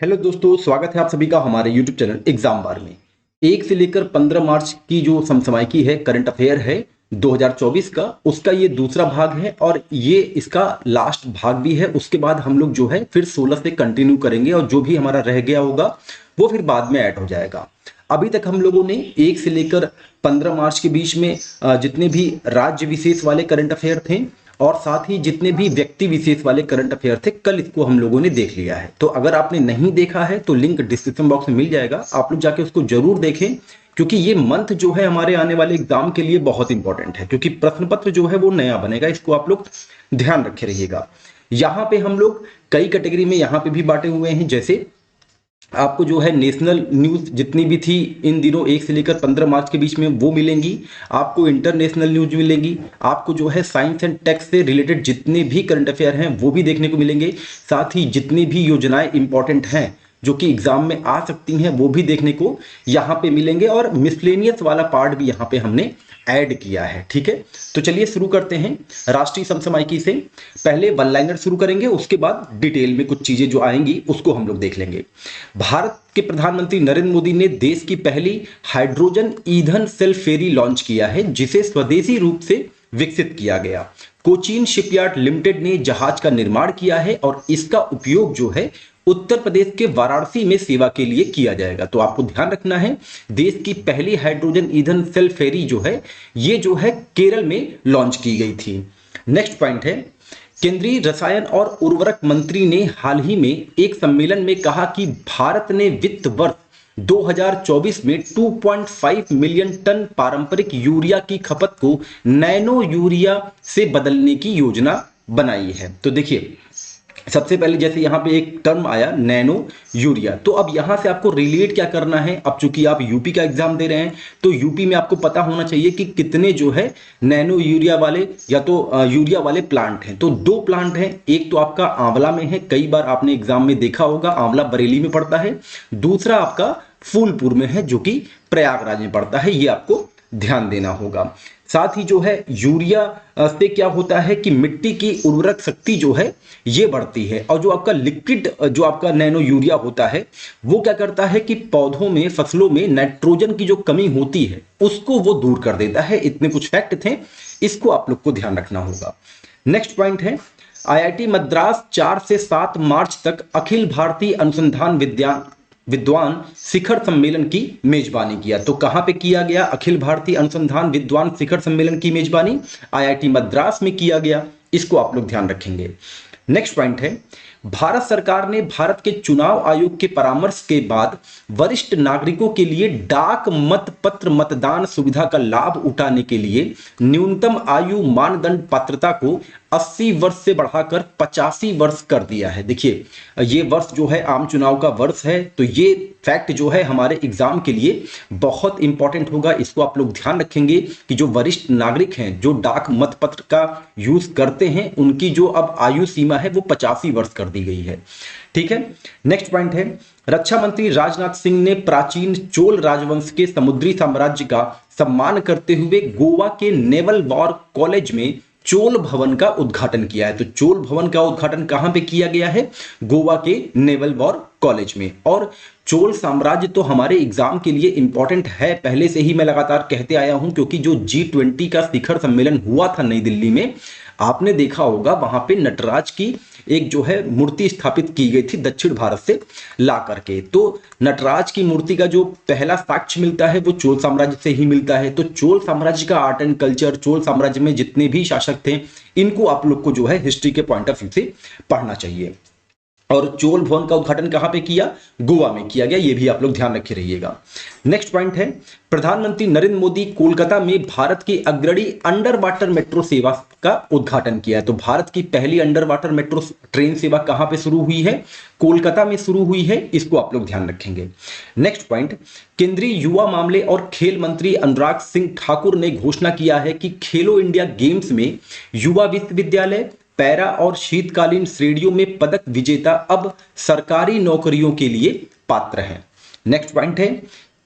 Hello दोस्तों, स्वागत है आप सभी का हमारे YouTube चैनल एग्जाम बार में। 1 से लेकर 15 मार्च की जो समसामयिकी है, करंट अफेयर है 2024 का, उसका ये दूसरा भाग है और ये इसका लास्ट भाग भी है। उसके बाद हम लोग जो है फिर 16 से कंटिन्यू करेंगे और जो भी हमारा रह गया होगा वो फिर बाद में ऐड हो जाएगा। अभी तक हम लोगों ने 1 से लेकर 15 मार्च के बीच में जितने भी राज्य विशेष वाले करंट अफेयर थे और साथ ही जितने भी व्यक्ति विशेष वाले करंट अफेयर थे, कल इसको हम लोगों ने देख लिया है। तो अगर आपने नहीं देखा है तो लिंक डिस्क्रिप्शन बॉक्स में मिल जाएगा, आप लोग जाके उसको जरूर देखें, क्योंकि ये मंथ जो है हमारे आने वाले एग्जाम के लिए बहुत इंपॉर्टेंट है, क्योंकि प्रश्न पत्र जो है वो नया बनेगा। इसको आप लोग ध्यान रखे रहिएगा। यहाँ पे हम लोग कई कैटेगरी में यहाँ पे भी बांटे हुए हैं। जैसे आपको जो है नेशनल न्यूज जितनी भी थी इन दिनों 1 से लेकर 15 मार्च के बीच में वो मिलेंगी, आपको इंटरनेशनल न्यूज मिलेंगी, आपको जो है साइंस एंड टेक से रिलेटेड जितने भी करंट अफेयर हैं वो भी देखने को मिलेंगे। साथ ही जितनी भी योजनाएं इंपॉर्टेंट हैं जो कि एग्जाम में आ सकती हैं वो भी देखने को यहाँ पे मिलेंगे, और मिसलेनियस वाला पार्ट भी यहाँ पे हमने ऐड किया है। ठीक है, तो चलिए शुरू करते हैं राष्ट्रीय समसामयिकी से। पहले वन लाइनर शुरू करेंगे, उसके बाद डिटेल में कुछ चीजें जो आएंगी उसको हम लोग देख लेंगे। भारत के प्रधानमंत्री नरेंद्र मोदी ने देश की पहली हाइड्रोजन ईंधन सेल फेरी लॉन्च किया है, जिसे स्वदेशी रूप से विकसित किया गया। कोचीन शिपयार्ड लिमिटेड ने जहाज का निर्माण किया है और इसका उपयोग जो है उत्तर प्रदेश के वाराणसी में सेवा के लिए किया जाएगा। तो आपको ध्यान रखना है, देश की पहली हाइड्रोजन ईंधन सेल फेरी जो है ये जो है केरल में लॉन्च की गई थी। नेक्स्ट पॉइंट है, केंद्रीय रसायन और उर्वरक मंत्री ने हाल ही में एक सम्मेलन में कहा कि भारत ने वित्त वर्ष 2024 में 2.5 मिलियन टन पारंपरिक यूरिया की खपत को नैनो यूरिया से बदलने की योजना बनाई है। तो देखिए, सबसे पहले जैसे यहाँ पे एक टर्म आया नैनो यूरिया, तो अब यहाँ से आपको रिलेट क्या करना है। अब चूंकि आप यूपी का एग्जाम दे रहे हैं तो यूपी में आपको पता होना चाहिए कि कितने जो है नैनो यूरिया वाले या तो यूरिया वाले प्लांट हैं। तो दो प्लांट हैं, एक तो आपका आंवला में है, कई बार आपने एग्जाम में देखा होगा, आंवला बरेली में पड़ता है। दूसरा आपका फूलपुर में है जो कि प्रयागराज में पड़ता है, ये आपको ध्यान देना होगा। साथ ही जो है यूरिया से क्या होता है कि मिट्टी की उर्वरक शक्ति जो है ये बढ़ती है, और जो आपका लिक्विड जो आपका नैनो यूरिया होता है वो क्या करता है कि पौधों में, फसलों में नाइट्रोजन की जो कमी होती है उसको वो दूर कर देता है। इतने कुछ फैक्ट थे, इसको आप लोग को ध्यान रखना होगा। नेक्स्ट पॉइंट है, आईआईटी मद्रास 4 से 7 मार्च तक अखिल भारतीय अनुसंधान विद्वान शिखर सम्मेलन की मेजबानी किया। तो कहां पे किया गया अखिल भारतीय अनुसंधान विद्वान शिखर सम्मेलन की मेजबानी? आईआईटी मद्रास में किया गया, इसको आप लोग ध्यान रखेंगे। नेक्स्ट पॉइंट है, भारत सरकार ने भारत के चुनाव आयोग के परामर्श के बाद वरिष्ठ नागरिकों के लिए डाक मत पत्र मतदान सुविधा का लाभ उठाने के लिए न्यूनतम आयु मानदंड पात्रता को 80 वर्ष से बढ़ाकर 85 वर्ष कर दिया है। देखिए, ये वर्ष जो है आम चुनाव का वर्ष है, तो ये फैक्ट जो है हमारे एग्जाम के लिए बहुत इंपॉर्टेंट होगा। इसको आप लोग ध्यान रखेंगे कि जो वरिष्ठ नागरिक हैं जो डाक मत पत्र का यूज करते हैं, उनकी जो अब आयु सीमा है वो 85 वर्ष कर दी गई है। ठीक है, नेक्स्ट पॉइंट है, रक्षा मंत्री राजनाथ सिंह ने प्राचीन चोल राजवंश के समुद्री साम्राज्य का सम्मान करते हुए गोवा के नेवल वॉर कॉलेज में चोल भवन का उद्घाटन किया है। तो चोल भवन का उद्घाटन कहां पे किया गया है? गोवा के नेवल वॉर कॉलेज में। और चोल साम्राज्य तो हमारे एग्जाम के लिए इंपॉर्टेंट है, पहले से ही मैं लगातार कहते आया हूं, क्योंकि जो G20 का शिखर सम्मेलन हुआ था नई दिल्ली में, आपने देखा होगा वहां पे नटराज की एक जो है मूर्ति स्थापित की गई थी दक्षिण भारत से ला करके। तो नटराज की मूर्ति का जो पहला साक्ष्य मिलता है वो चोल साम्राज्य से ही मिलता है। तो चोल साम्राज्य का आर्ट एंड कल्चर, चोल साम्राज्य में जितने भी शासक थे, इनको आप लोग को जो है हिस्ट्री के पॉइंट ऑफ व्यू से पढ़ना चाहिए। और चोल भवन का उद्घाटन कहां पे किया? गोवा में किया गया, ये भी आप लोग ध्यान रखे रहिएगा। नेक्स्ट पॉइंट है, प्रधानमंत्री नरेंद्र मोदी कोलकाता में भारत की अग्रणी अंडर वाटर मेट्रो सेवा का उद्घाटन किया है। तो भारत की पहली अंडर वाटर मेट्रो ट्रेन सेवा कहां पे शुरू हुई है? कोलकाता में शुरू हुई है, इसको आप लोग ध्यान रखेंगे। नेक्स्ट पॉइंट, केंद्रीय युवा मामले और खेल मंत्री अनुराग सिंह ठाकुर ने घोषणा किया है कि खेलो इंडिया गेम्स में युवा विश्वविद्यालय, पैरा और शीतकालीन श्रेणियों में पदक विजेता अब सरकारी नौकरियों के लिए पात्र हैं। नेक्स्ट पॉइंट है,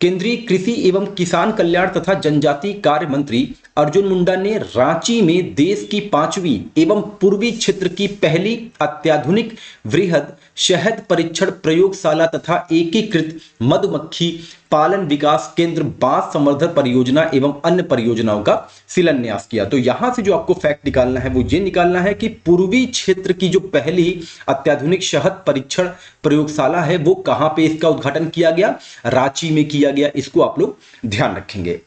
केंद्रीय कृषि एवं किसान कल्याण तथा जनजातीय कार्य मंत्री अर्जुन मुंडा ने रांची में देश की 5वीं एवं पूर्वी क्षेत्र की पहली अत्याधुनिक वृहद शहद परीक्षण प्रयोगशाला तथा एकीकृत मधुमक्खी पालन विकास केंद्र बांस संवर्धन परियोजना एवं अन्य परियोजनाओं का शिलान्यास किया। तो यहां से जो आपको फैक्ट निकालना है वो ये निकालना है कि पूर्वी क्षेत्र की जो पहली अत्याधुनिक शहद परीक्षण प्रयोगशाला है वो कहां पे इसका उद्घाटन किया गया, रांची में किया गया। इसको आप लोग ध्यान रखेंगे।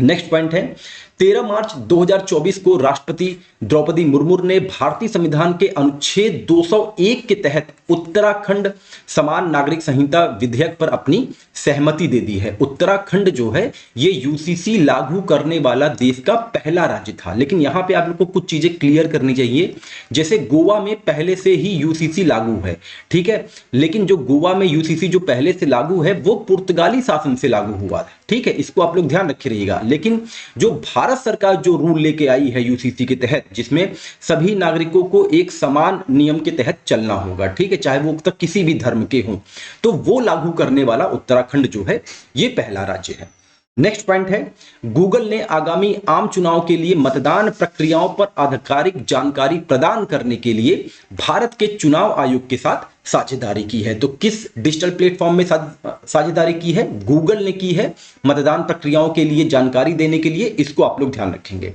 नेक्स्ट पॉइंट है 13 मार्च 2024 को राष्ट्रपति द्रौपदी मुर्मू ने भारतीय संविधान के अनुच्छेद 201 के तहत उत्तराखंड समान नागरिक संहिता विधेयक पर अपनी सहमति दे दी है। उत्तराखंड जो है ये यूसीसी लागू करने वाला देश का पहला राज्य था। लेकिन यहां पे आप लोग को कुछ चीजें क्लियर करनी चाहिए। जैसे गोवा में पहले से ही यूसीसी लागू है, ठीक है, लेकिन जो गोवा में यूसीसी जो पहले से लागू है वो पुर्तगाली शासन से लागू हुआ था, ठीक है, इसको आप लोग ध्यान रखे रहिएगा। लेकिन जो भारत सरकार जो रूल लेके आई है यूसीसी के तहत, जिसमें सभी नागरिकों को एक समान नियम के तहत चलना होगा, ठीक है, चाहे वो तक किसी भी धर्म के हों, तो वो लागू करने वाला उत्तराखंड जो है ये पहला राज्य है। नेक्स्ट पॉइंट है गूगल ने आगामी आम चुनाव के लिए मतदान प्रक्रियाओं पर आधिकारिक जानकारी प्रदान करने के लिए भारत के चुनाव आयोग के साथ साझेदारी की है। तो किस डिजिटल प्लेटफॉर्म में साझेदारी की है? गूगल ने की है मतदान प्रक्रियाओं के लिए जानकारी देने के लिए। इसको आप लोग ध्यान रखेंगे।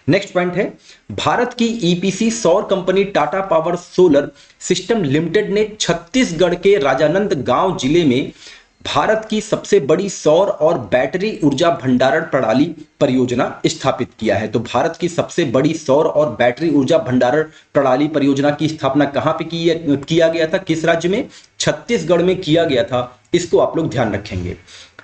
नेक्स्ट पॉइंट है भारत की ईपीसी सौर company Tata power solar system limited ने छत्तीसगढ़ के राजानंद गांव जिले में भारत की सबसे बड़ी सौर और बैटरी ऊर्जा भंडारण प्रणाली परियोजना स्थापित किया है। तो भारत की सबसे बड़ी सौर और बैटरी ऊर्जा भंडारण प्रणाली परियोजना की स्थापना कहां पे किया गया था? किस राज्य में? छत्तीसगढ़ में किया गया था। इसको आप लोग ध्यान रखेंगे।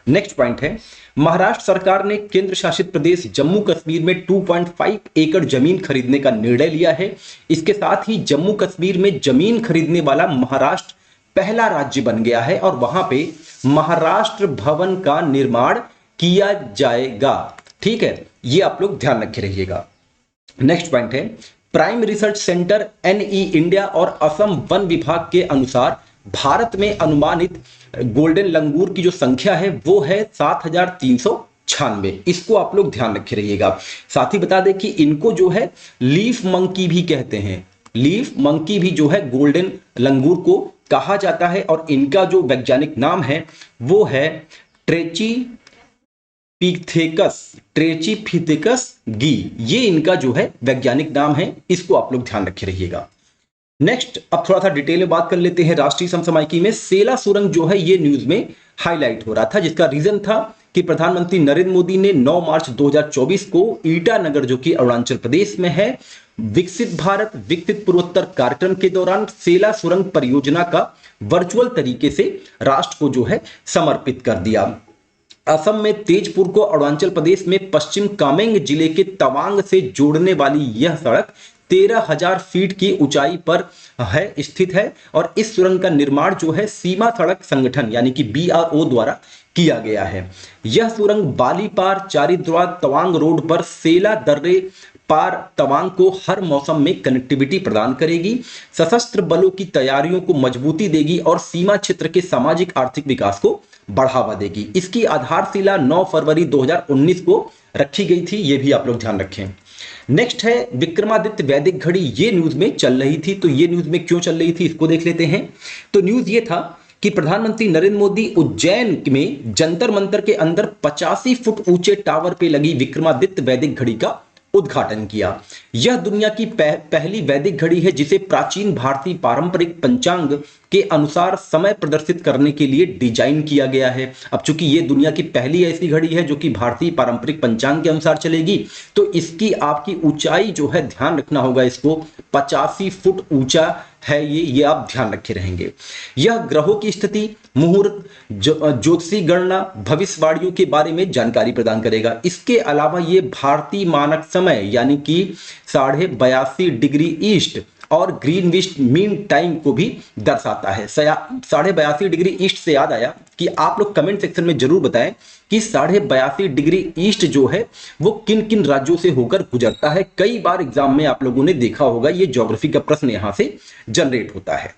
नेक्स्ट पॉइंट है महाराष्ट्र सरकार ने केंद्र शासित प्रदेश जम्मू कश्मीर में 2.5 एकड़ जमीन खरीदने का निर्णय लिया है। इसके साथ ही जम्मू कश्मीर में जमीन खरीदने वाला महाराष्ट्र पहला राज्य बन गया है और वहां पे महाराष्ट्र भवन का निर्माण किया जाएगा, ठीक है, ये आप लोग ध्यान रखे रहिएगा। नेक्स्ट पॉइंट है prime research centre NE India और असम वन विभाग के अनुसार भारत में अनुमानित गोल्डन लंगूर की जो संख्या है वो है 7396। इसको आप लोग ध्यान रखे रहिएगा। साथ ही बता दें कि इनको जो है लीफ मंकी भी कहते हैं। लीफ मंकी भी जो है गोल्डन लंगूर को कहा जाता है और इनका जो वैज्ञानिक नाम है वो है ट्रेचिपिथेकस गी। ये इनका जो है वैज्ञानिक नाम है। इसको आप लोग ध्यान रखे रहिएगा। नेक्स्ट अब थोड़ा सा डिटेल में बात कर लेते हैं। राष्ट्रीय समसामयिकी में सेला सुरंग जो है ये न्यूज में हाईलाइट हो रहा था, जिसका रीजन था कि प्रधानमंत्री नरेंद्र मोदी ने 9 मार्च 2024 को ईटानगर जो कि अरुणाचल प्रदेश में है विकसित भारत विकसित पूर्वोत्तर कार्यक्रम के दौरान सेला सुरंग परियोजना का वर्चुअल तरीके से राष्ट्र को जो है समर्पित कर दिया। असम में तेजपुर को अरुणाचल प्रदेश में पश्चिम कामेंग जिले के तवांग से जोड़ने वाली यह सड़क 13,000 फीट की ऊंचाई पर स्थित है और इस सुरंग का निर्माण जो है सीमा सड़क संगठन यानी कि BRO द्वारा किया गया है। यह सुरंग बालीपार चारिद्वार तवांग रोड पर सेला दर्रे पार तवांग को हर मौसम में कनेक्टिविटी प्रदान करेगी, सशस्त्र बलों की तैयारियों को मजबूती देगी और सीमा क्षेत्र के सामाजिक आर्थिक विकास को बढ़ावा देगी। इसकी आधारशिला 9 फरवरी 2019 को रखी गई थी, ये भी आप लोग ध्यान रखें। नेक्स्ट है विक्रमादित्य वैदिक घड़ी। ये न्यूज में चल रही थी, तो ये न्यूज में क्यों चल रही थी इसको देख लेते हैं। तो न्यूज ये था कि प्रधानमंत्री नरेंद्र मोदी उज्जैन में जंतर मंतर के अंदर 85 फुट ऊंचे टावर पे लगी विक्रमादित्य वैदिक घड़ी का उद्घाटन किया। यह दुनिया की पहली वैदिक घड़ी है जिसे प्राचीन भारतीय पारंपरिक पंचांग के अनुसार समय प्रदर्शित करने के लिए डिजाइन किया गया है। अब चूंकि ये दुनिया की पहली ऐसी घड़ी है जो कि भारतीय पारंपरिक पंचांग के अनुसार चलेगी, तो इसकी आपकी ऊंचाई जो है ध्यान रखना होगा, इसको 85 फुट ऊंचा है ये आप ध्यान रखे रहेंगे। यह ग्रहों की स्थिति, मुहूर्त, ज्योतिषी गणना, भविष्यवाणियों के बारे में जानकारी प्रदान करेगा। इसके अलावा ये भारतीय मानक समय यानी कि 82.5 डिग्री ईस्ट और ग्रीनविच मीन टाइम को भी दर्शाता है। 82.5 डिग्री ईस्ट से याद आया कि आप लोग कमेंट सेक्शन में जरूर बताएं कि 82.5 डिग्री ईस्ट जो है वो किन किन राज्यों से होकर गुजरता है। कई बार एग्जाम में आप लोगों ने देखा होगा, ये ज्योग्राफी का प्रश्न यहां से जनरेट होता है।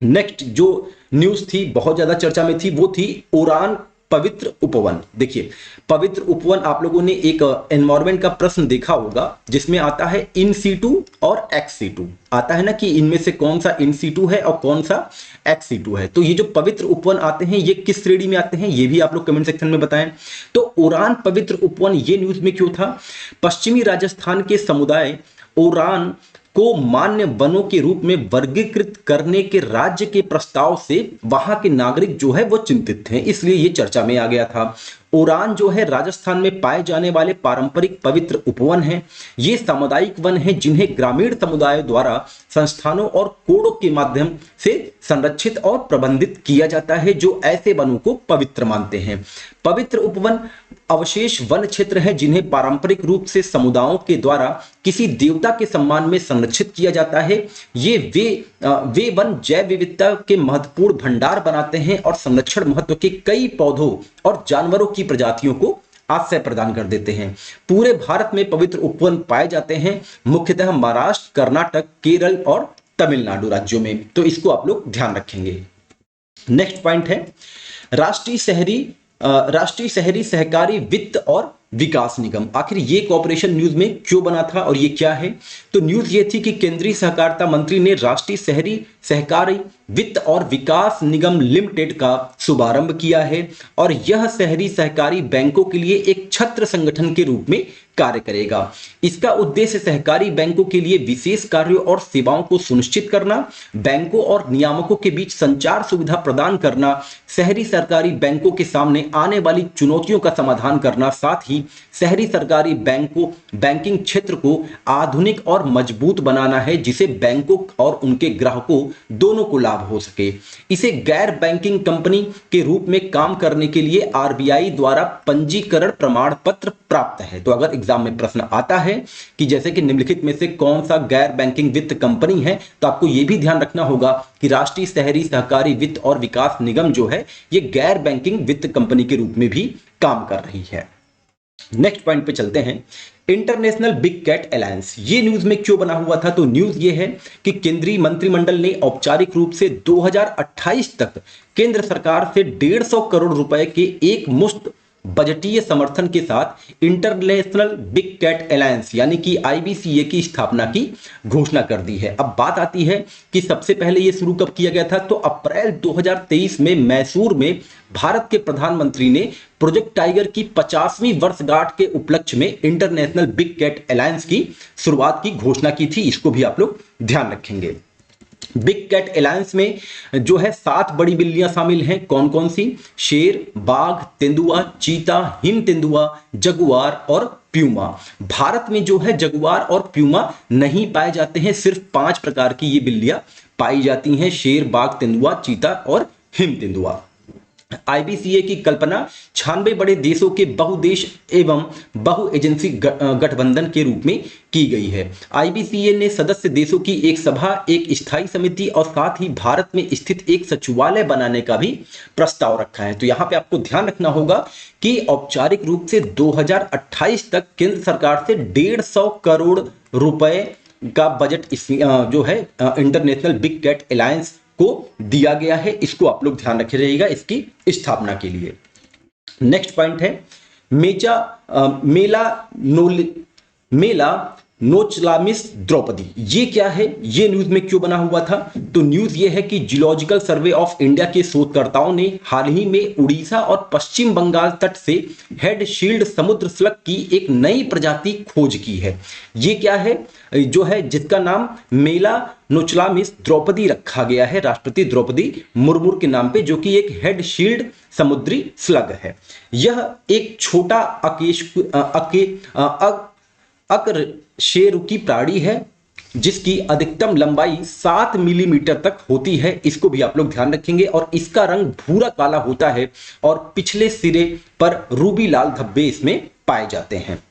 नेक्स्ट जो न्यूज थी बहुत ज्यादा चर्चा में थी वो थी उड़ान पवित्र उपवन। देखिए, पवित्र उपवन आप लोगों ने एक एनवायरमेंट का प्रश्न देखा होगा जिसमें आता है इन सीटू और एक्स सीटू, आता है ना कि इनमें से कौन सा इन सीटू है और कौन सा एक्स सीटू है। तो ये जो पवित्र उपवन आते हैं ये किस श्रेणी में आते हैं ये भी आप लोग कमेंट सेक्शन में बताएं। तो उरान पवित्र उपवन ये न्यूज में क्यों था? पश्चिमी राजस्थान के समुदाय उरान को मान्य वनों के रूप में वर्गीकृत करने के राज्य के प्रस्ताव से वहां के नागरिक जो है वो चिंतित थे, इसलिए ये चर्चा में आ गया था। उरान जो है राजस्थान में पाए जाने वाले पारंपरिक पवित्र उपवन हैं। ये सामुदायिक वन हैं जिन्हें ग्रामीण समुदायों द्वारा संस्थानों और कोडों के माध्यम से संरक्षित और प्रबंधित किया जाता है जो ऐसे वनों को पवित्र मानते हैं। पवित्र उपवन अवशेष वन क्षेत्र है जिन्हें पारंपरिक रूप से समुदायों के द्वारा किसी देवता के सम्मान में संरक्षित किया जाता है। ये वे वन जैव विविधता के महत्वपूर्ण भंडार बनाते हैं और संरक्षण महत्व के कई पौधों और जानवरों की प्रजातियों को आश्रय प्रदान कर देते हैं। पूरे भारत में पवित्र उपवन पाए जाते हैं, मुख्यतः महाराष्ट्र, कर्नाटक, केरल और तमिलनाडु राज्यों में। तो इसको आप लोग ध्यान रखेंगे। नेक्स्ट पॉइंट है राष्ट्रीय शहरी सहकारी वित्त और विकास निगम। आखिर ये कॉर्पोरेशन न्यूज में क्यों बना था और ये क्या है? तो न्यूज ये थी कि केंद्रीय सहकारिता मंत्री ने राष्ट्रीय शहरी सहकारी वित्त और विकास निगम लिमिटेड का शुभारंभ किया है और यह शहरी सहकारी बैंकों के लिए एक छत्र संगठन के रूप में कार्य करेगा। इसका उद्देश्य सहकारी बैंकों के लिए विशेष कार्यों और सेवाओं को सुनिश्चित करना, बैंकों और नियामकों के बीच संचार सुविधा प्रदान करना, शहरी सरकारी बैंकों के सामने आने वाली चुनौतियों का समाधान करना, साथ ही शहरी सरकारी बैंकिंग क्षेत्र को आधुनिक और मजबूत बनाना है जिसे बैंकों और उनके ग्राहकों दोनों को लाभ हो सके। इसे गैर बैंकिंग कंपनी के रूप में काम करने के लिए आरबीआई द्वारा पंजीकरण प्रमाण पत्र प्राप्त है। तो अगर एग्जाम में प्रश्न आता है कि जैसे कि निम्नलिखित में से कौन सा गैर बैंकिंग वित्त कंपनी है, तो आपको यह भी ध्यान रखना होगा कि राष्ट्रीय शहरी सहकारी वित्त और विकास निगम जो है ये गैर बैंकिंग वित्त कंपनी के रूप में भी काम कर रही है। नेक्स्ट पॉइंट पे चलते हैं, इंटरनेशनल बिग कैट अलायंस। ये न्यूज में क्यों बना हुआ था? तो न्यूज ये है कि केंद्रीय मंत्रिमंडल ने औपचारिक रूप से 2028 तक केंद्र सरकार से 150 करोड़ रुपए के एक मुश्त बजटीय समर्थन के साथ इंटरनेशनल बिग कैट अलायंस यानी कि आईबीसीए की स्थापना की घोषणा कर दी है। अब बात आती है कि सबसे पहले यह शुरू कब किया गया था? तो अप्रैल 2023 में मैसूर में भारत के प्रधानमंत्री ने प्रोजेक्ट टाइगर की 50वीं वर्षगांठ के उपलक्ष्य में इंटरनेशनल बिग कैट अलायंस की शुरुआत की घोषणा की थी। इसको भी आप लोग ध्यान रखेंगे। बिग कैट अलायंस में जो है 7 बड़ी बिल्लियां शामिल हैं। कौन कौन सी? शेर, बाघ, तेंदुआ, चीता, हिम तेंदुआ, जगुआर और प्यूमा। भारत में जो है जगुआर और प्यूमा नहीं पाए जाते हैं, सिर्फ 5 प्रकार की ये बिल्लियां पाई जाती हैं, शेर, बाघ, तेंदुआ, चीता और हिम तेंदुआ। आईबीसीए की कल्पना 96 बड़े देशों के बहुदेश एवं बहु एजेंसी गठबंधन के रूप में की गई है। आईबीसीए ने सदस्य देशों की एक सभा, एक स्थायी समिति और साथ ही भारत में स्थित एक सचिवालय बनाने का भी प्रस्ताव रखा है। तो यहां पे आपको ध्यान रखना होगा कि औपचारिक रूप से 2028 तक केंद्र सरकार से 150 करोड़ रुपए का बजट जो है इंटरनेशनल बिग कैट अलायंस को दिया गया है। इसको आप लोग ध्यान रखे रहिएगा इसकी स्थापना के लिए। नेक्स्ट पॉइंट है मेला नोचलामिस द्रौपदी। ये क्या है? ये न्यूज में क्यों बना हुआ था? तो न्यूज ये है कि जियोलॉजिकल सर्वे ऑफ इंडिया के शोधकर्ताओं ने हाल ही में उड़ीसा और पश्चिम बंगाल तट से हेड शील्ड समुद्र स्लग की एक नई प्रजाति खोज की है। ये क्या है? जो है जिसका नाम मेला नोचलामिस द्रौपदी रखा गया है राष्ट्रपति द्रौपदी मुर्मू के नाम पे, जो कि एक हेड शील्ड समुद्री स्लग है। यह एक छोटा अकशेरुकी प्राणी है जिसकी अधिकतम लंबाई 7 मिलीमीटर तक होती है। इसको भी आप लोग ध्यान रखेंगे। और इसका रंग भूरा काला होता है और पिछले सिरे पर रूबी लाल धब्बे इसमें पाए जाते हैं।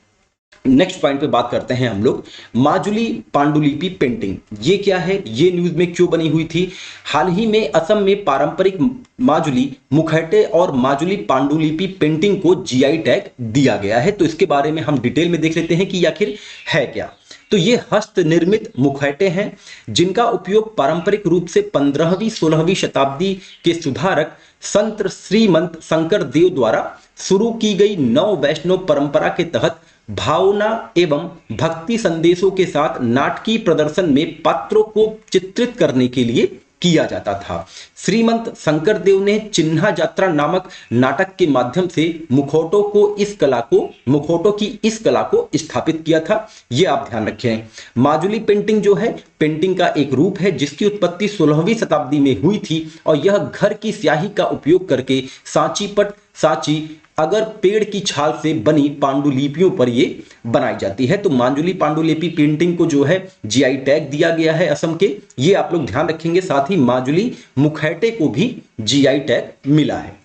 नेक्स्ट पॉइंट पे बात करते हैं हम लोग माजुली पांडुलिपि पेंटिंग। ये क्या है? ये न्यूज में क्यों बनी हुई थी? हाल ही में असम में पारंपरिक माजुली मुखौटे और माजुली पांडुलिपि पेंटिंग को जीआई टैग दिया गया है। तो इसके बारे में हम डिटेल में देख लेते हैं कि आखिर है क्या। तो ये हस्त निर्मित मुखौटे हैं जिनका उपयोग पारंपरिक रूप से 15वीं-16वीं शताब्दी के सुधारक संत श्रीमंत शंकर देव द्वारा शुरू की गई नव वैष्णव परंपरा के तहत भावना एवं भक्ति संदेशों के साथ नाटकीय प्रदर्शन में पात्रों को चित्रित करने के लिए किया जाता था। श्रीमंत शंकरदेव ने चिन्हा यात्रा नामक नाटक के माध्यम से मुखौटों की इस कला को स्थापित किया था। यह आप ध्यान रखें। माजुली पेंटिंग जो है पेंटिंग का एक रूप है जिसकी उत्पत्ति 16वीं शताब्दी में हुई थी और यह घर की स्याही का उपयोग करके सांची अगर पेड़ की छाल से बनी पांडुलिपियों पर ये बनाई जाती है। तो माजुली पांडुलिपि पेंटिंग को जो है जीआई टैग दिया गया है असम के, ये आप लोग ध्यान रखेंगे। साथ ही माजुली मुखौटे को भी जीआई टैग मिला है।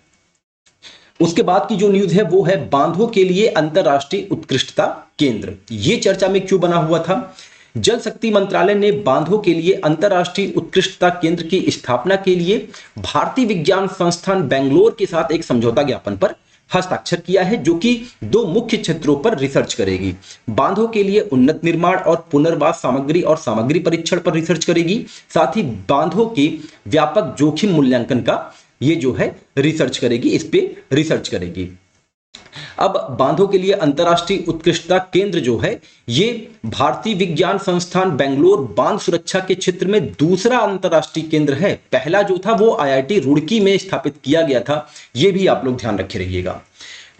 उसके बाद की जो न्यूज है वो है बांधों के लिए अंतरराष्ट्रीय उत्कृष्टता केंद्र। ये चर्चा में क्यों बना हुआ था? जल शक्ति मंत्रालय ने बांधों के लिए अंतरराष्ट्रीय उत्कृष्टता केंद्र की स्थापना के लिए भारतीय विज्ञान संस्थान बेंगलोर के साथ एक समझौता ज्ञापन पर हस्ताक्षर किया है जो कि 2 मुख्य क्षेत्रों पर रिसर्च करेगी। बांधों के लिए उन्नत निर्माण और पुनर्वास सामग्री और सामग्री परीक्षण पर रिसर्च करेगी। साथ ही बांधों के व्यापक जोखिम मूल्यांकन का ये जो है रिसर्च करेगी, इस पे रिसर्च करेगी। अब बांधों के लिए अंतरराष्ट्रीय उत्कृष्टता केंद्र जो है ये भारतीय विज्ञान संस्थान बेंगलोर बांध सुरक्षा के क्षेत्र में दूसरा अंतरराष्ट्रीय केंद्र है। पहला जो था वो आईआईटी रुड़की में स्थापित किया गया था। ये भी आप लोग ध्यान रखे रहिएगा।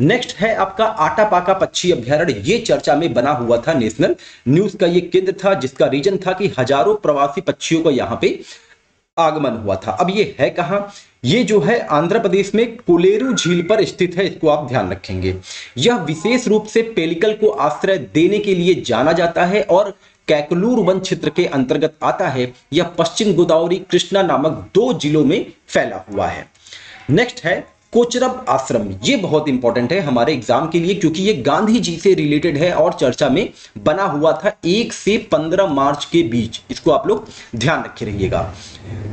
नेक्स्ट है आपका आटापाका पक्षी अभ्यारण्य। ये चर्चा में बना हुआ था, नेशनल न्यूज का ये केंद्र था जिसका रीजन था कि हजारों प्रवासी पक्षियों को यहाँ पे आगमन हुआ था। अब ये है कहां? ये जो है आंध्र प्रदेश में कोलेरू झील पर स्थित है, इसको आप ध्यान रखेंगे। यह विशेष रूप से पेलिकल को आश्रय देने के लिए जाना जाता है और कैकलूर वन क्षेत्र के अंतर्गत आता है। यह पश्चिम गोदावरी कृष्णा नामक 2 जिलों में फैला हुआ है। नेक्स्ट है कोचरब आश्रम। ये बहुत इंपॉर्टेंट है हमारे एग्जाम के लिए क्योंकि ये गांधी जी से रिलेटेड है और चर्चा में बना हुआ था 1 से 15 मार्च के बीच। इसको आप लोग ध्यान रखे रहिएगा।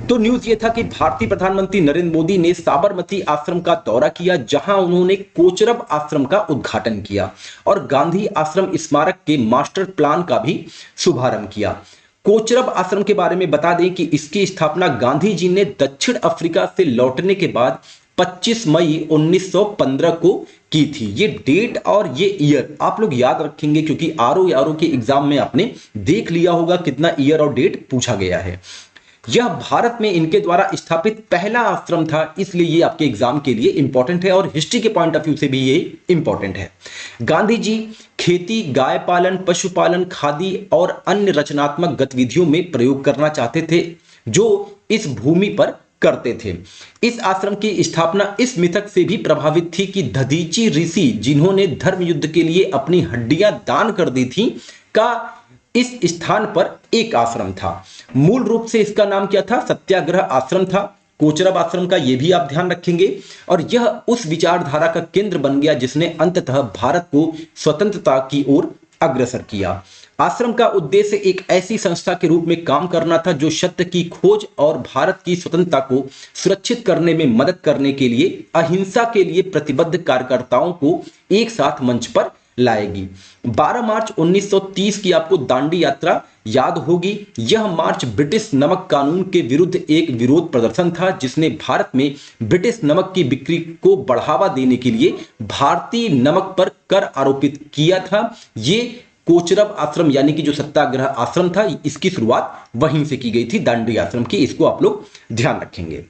तो न्यूज ये था कि भारतीय प्रधानमंत्री नरेंद्र मोदी ने साबरमती आश्रम का दौरा किया जहां उन्होंने कोचरब आश्रम का उद्घाटन किया और गांधी आश्रम स्मारक के मास्टर प्लान का भी शुभारंभ किया। कोचरब आश्रम के बारे में बता दें कि इसकी स्थापना गांधी जी ने दक्षिण अफ्रीका से लौटने के बाद 25 मई 1915 को की थी। ये डेट और ये ईयर आप लोग याद रखेंगे क्योंकि आरओ के एग्जाम में आपने देख लिया होगा कितना ईयर और डेट पूछा गया है। यह भारत में इनके द्वारा स्थापित पहला आश्रम था, इसलिए ये आपके एग्जाम के लिए इंपॉर्टेंट है और हिस्ट्री के पॉइंट ऑफ व्यू से भी ये इंपॉर्टेंट है। गांधी जी खेती, गाय पालन, पशुपालन, खादी और अन्य रचनात्मक गतिविधियों में प्रयोग करना चाहते थे जो इस भूमि पर करते थे। इस आश्रम की स्थापना इस मिथक से भी प्रभावित थी कि दधीची ऋषि जिन्होंने धर्म युद्ध के लिए अपनी हड्डियां दान कर दी थी का इस स्थान पर एक आश्रम था। मूल रूप से इसका नाम क्या था? सत्याग्रह आश्रम था। कोचरब आश्रम का यह भी आप ध्यान रखेंगे और यह उस विचारधारा का केंद्र बन गया जिसने अंततः भारत को स्वतंत्रता की ओर अग्रसर किया। आश्रम का उद्देश्य एक ऐसी संस्था के रूप में काम करना था जो सत्य की खोज और भारत की स्वतंत्रता को सुरक्षित करने में मदद करने के लिए अहिंसा के लिए प्रतिबद्ध कार्यकर्ताओं को एक साथ मंच पर लाएगी। 12 मार्च 1930 की आपको दांडी यात्रा याद होगी। यह मार्च ब्रिटिश नमक कानून के विरुद्ध एक विरोध प्रदर्शन था जिसने भारत में ब्रिटिश नमक की बिक्री को बढ़ावा देने के लिए भारतीय नमक पर कर आरोपित किया था। ये कोचरब आश्रम यानी कि जो सत्याग्रह आश्रम था इसकी शुरुआत वहीं से की गई थी, दांडी आश्रम की। इसको आप लोग ध्यान रखेंगे।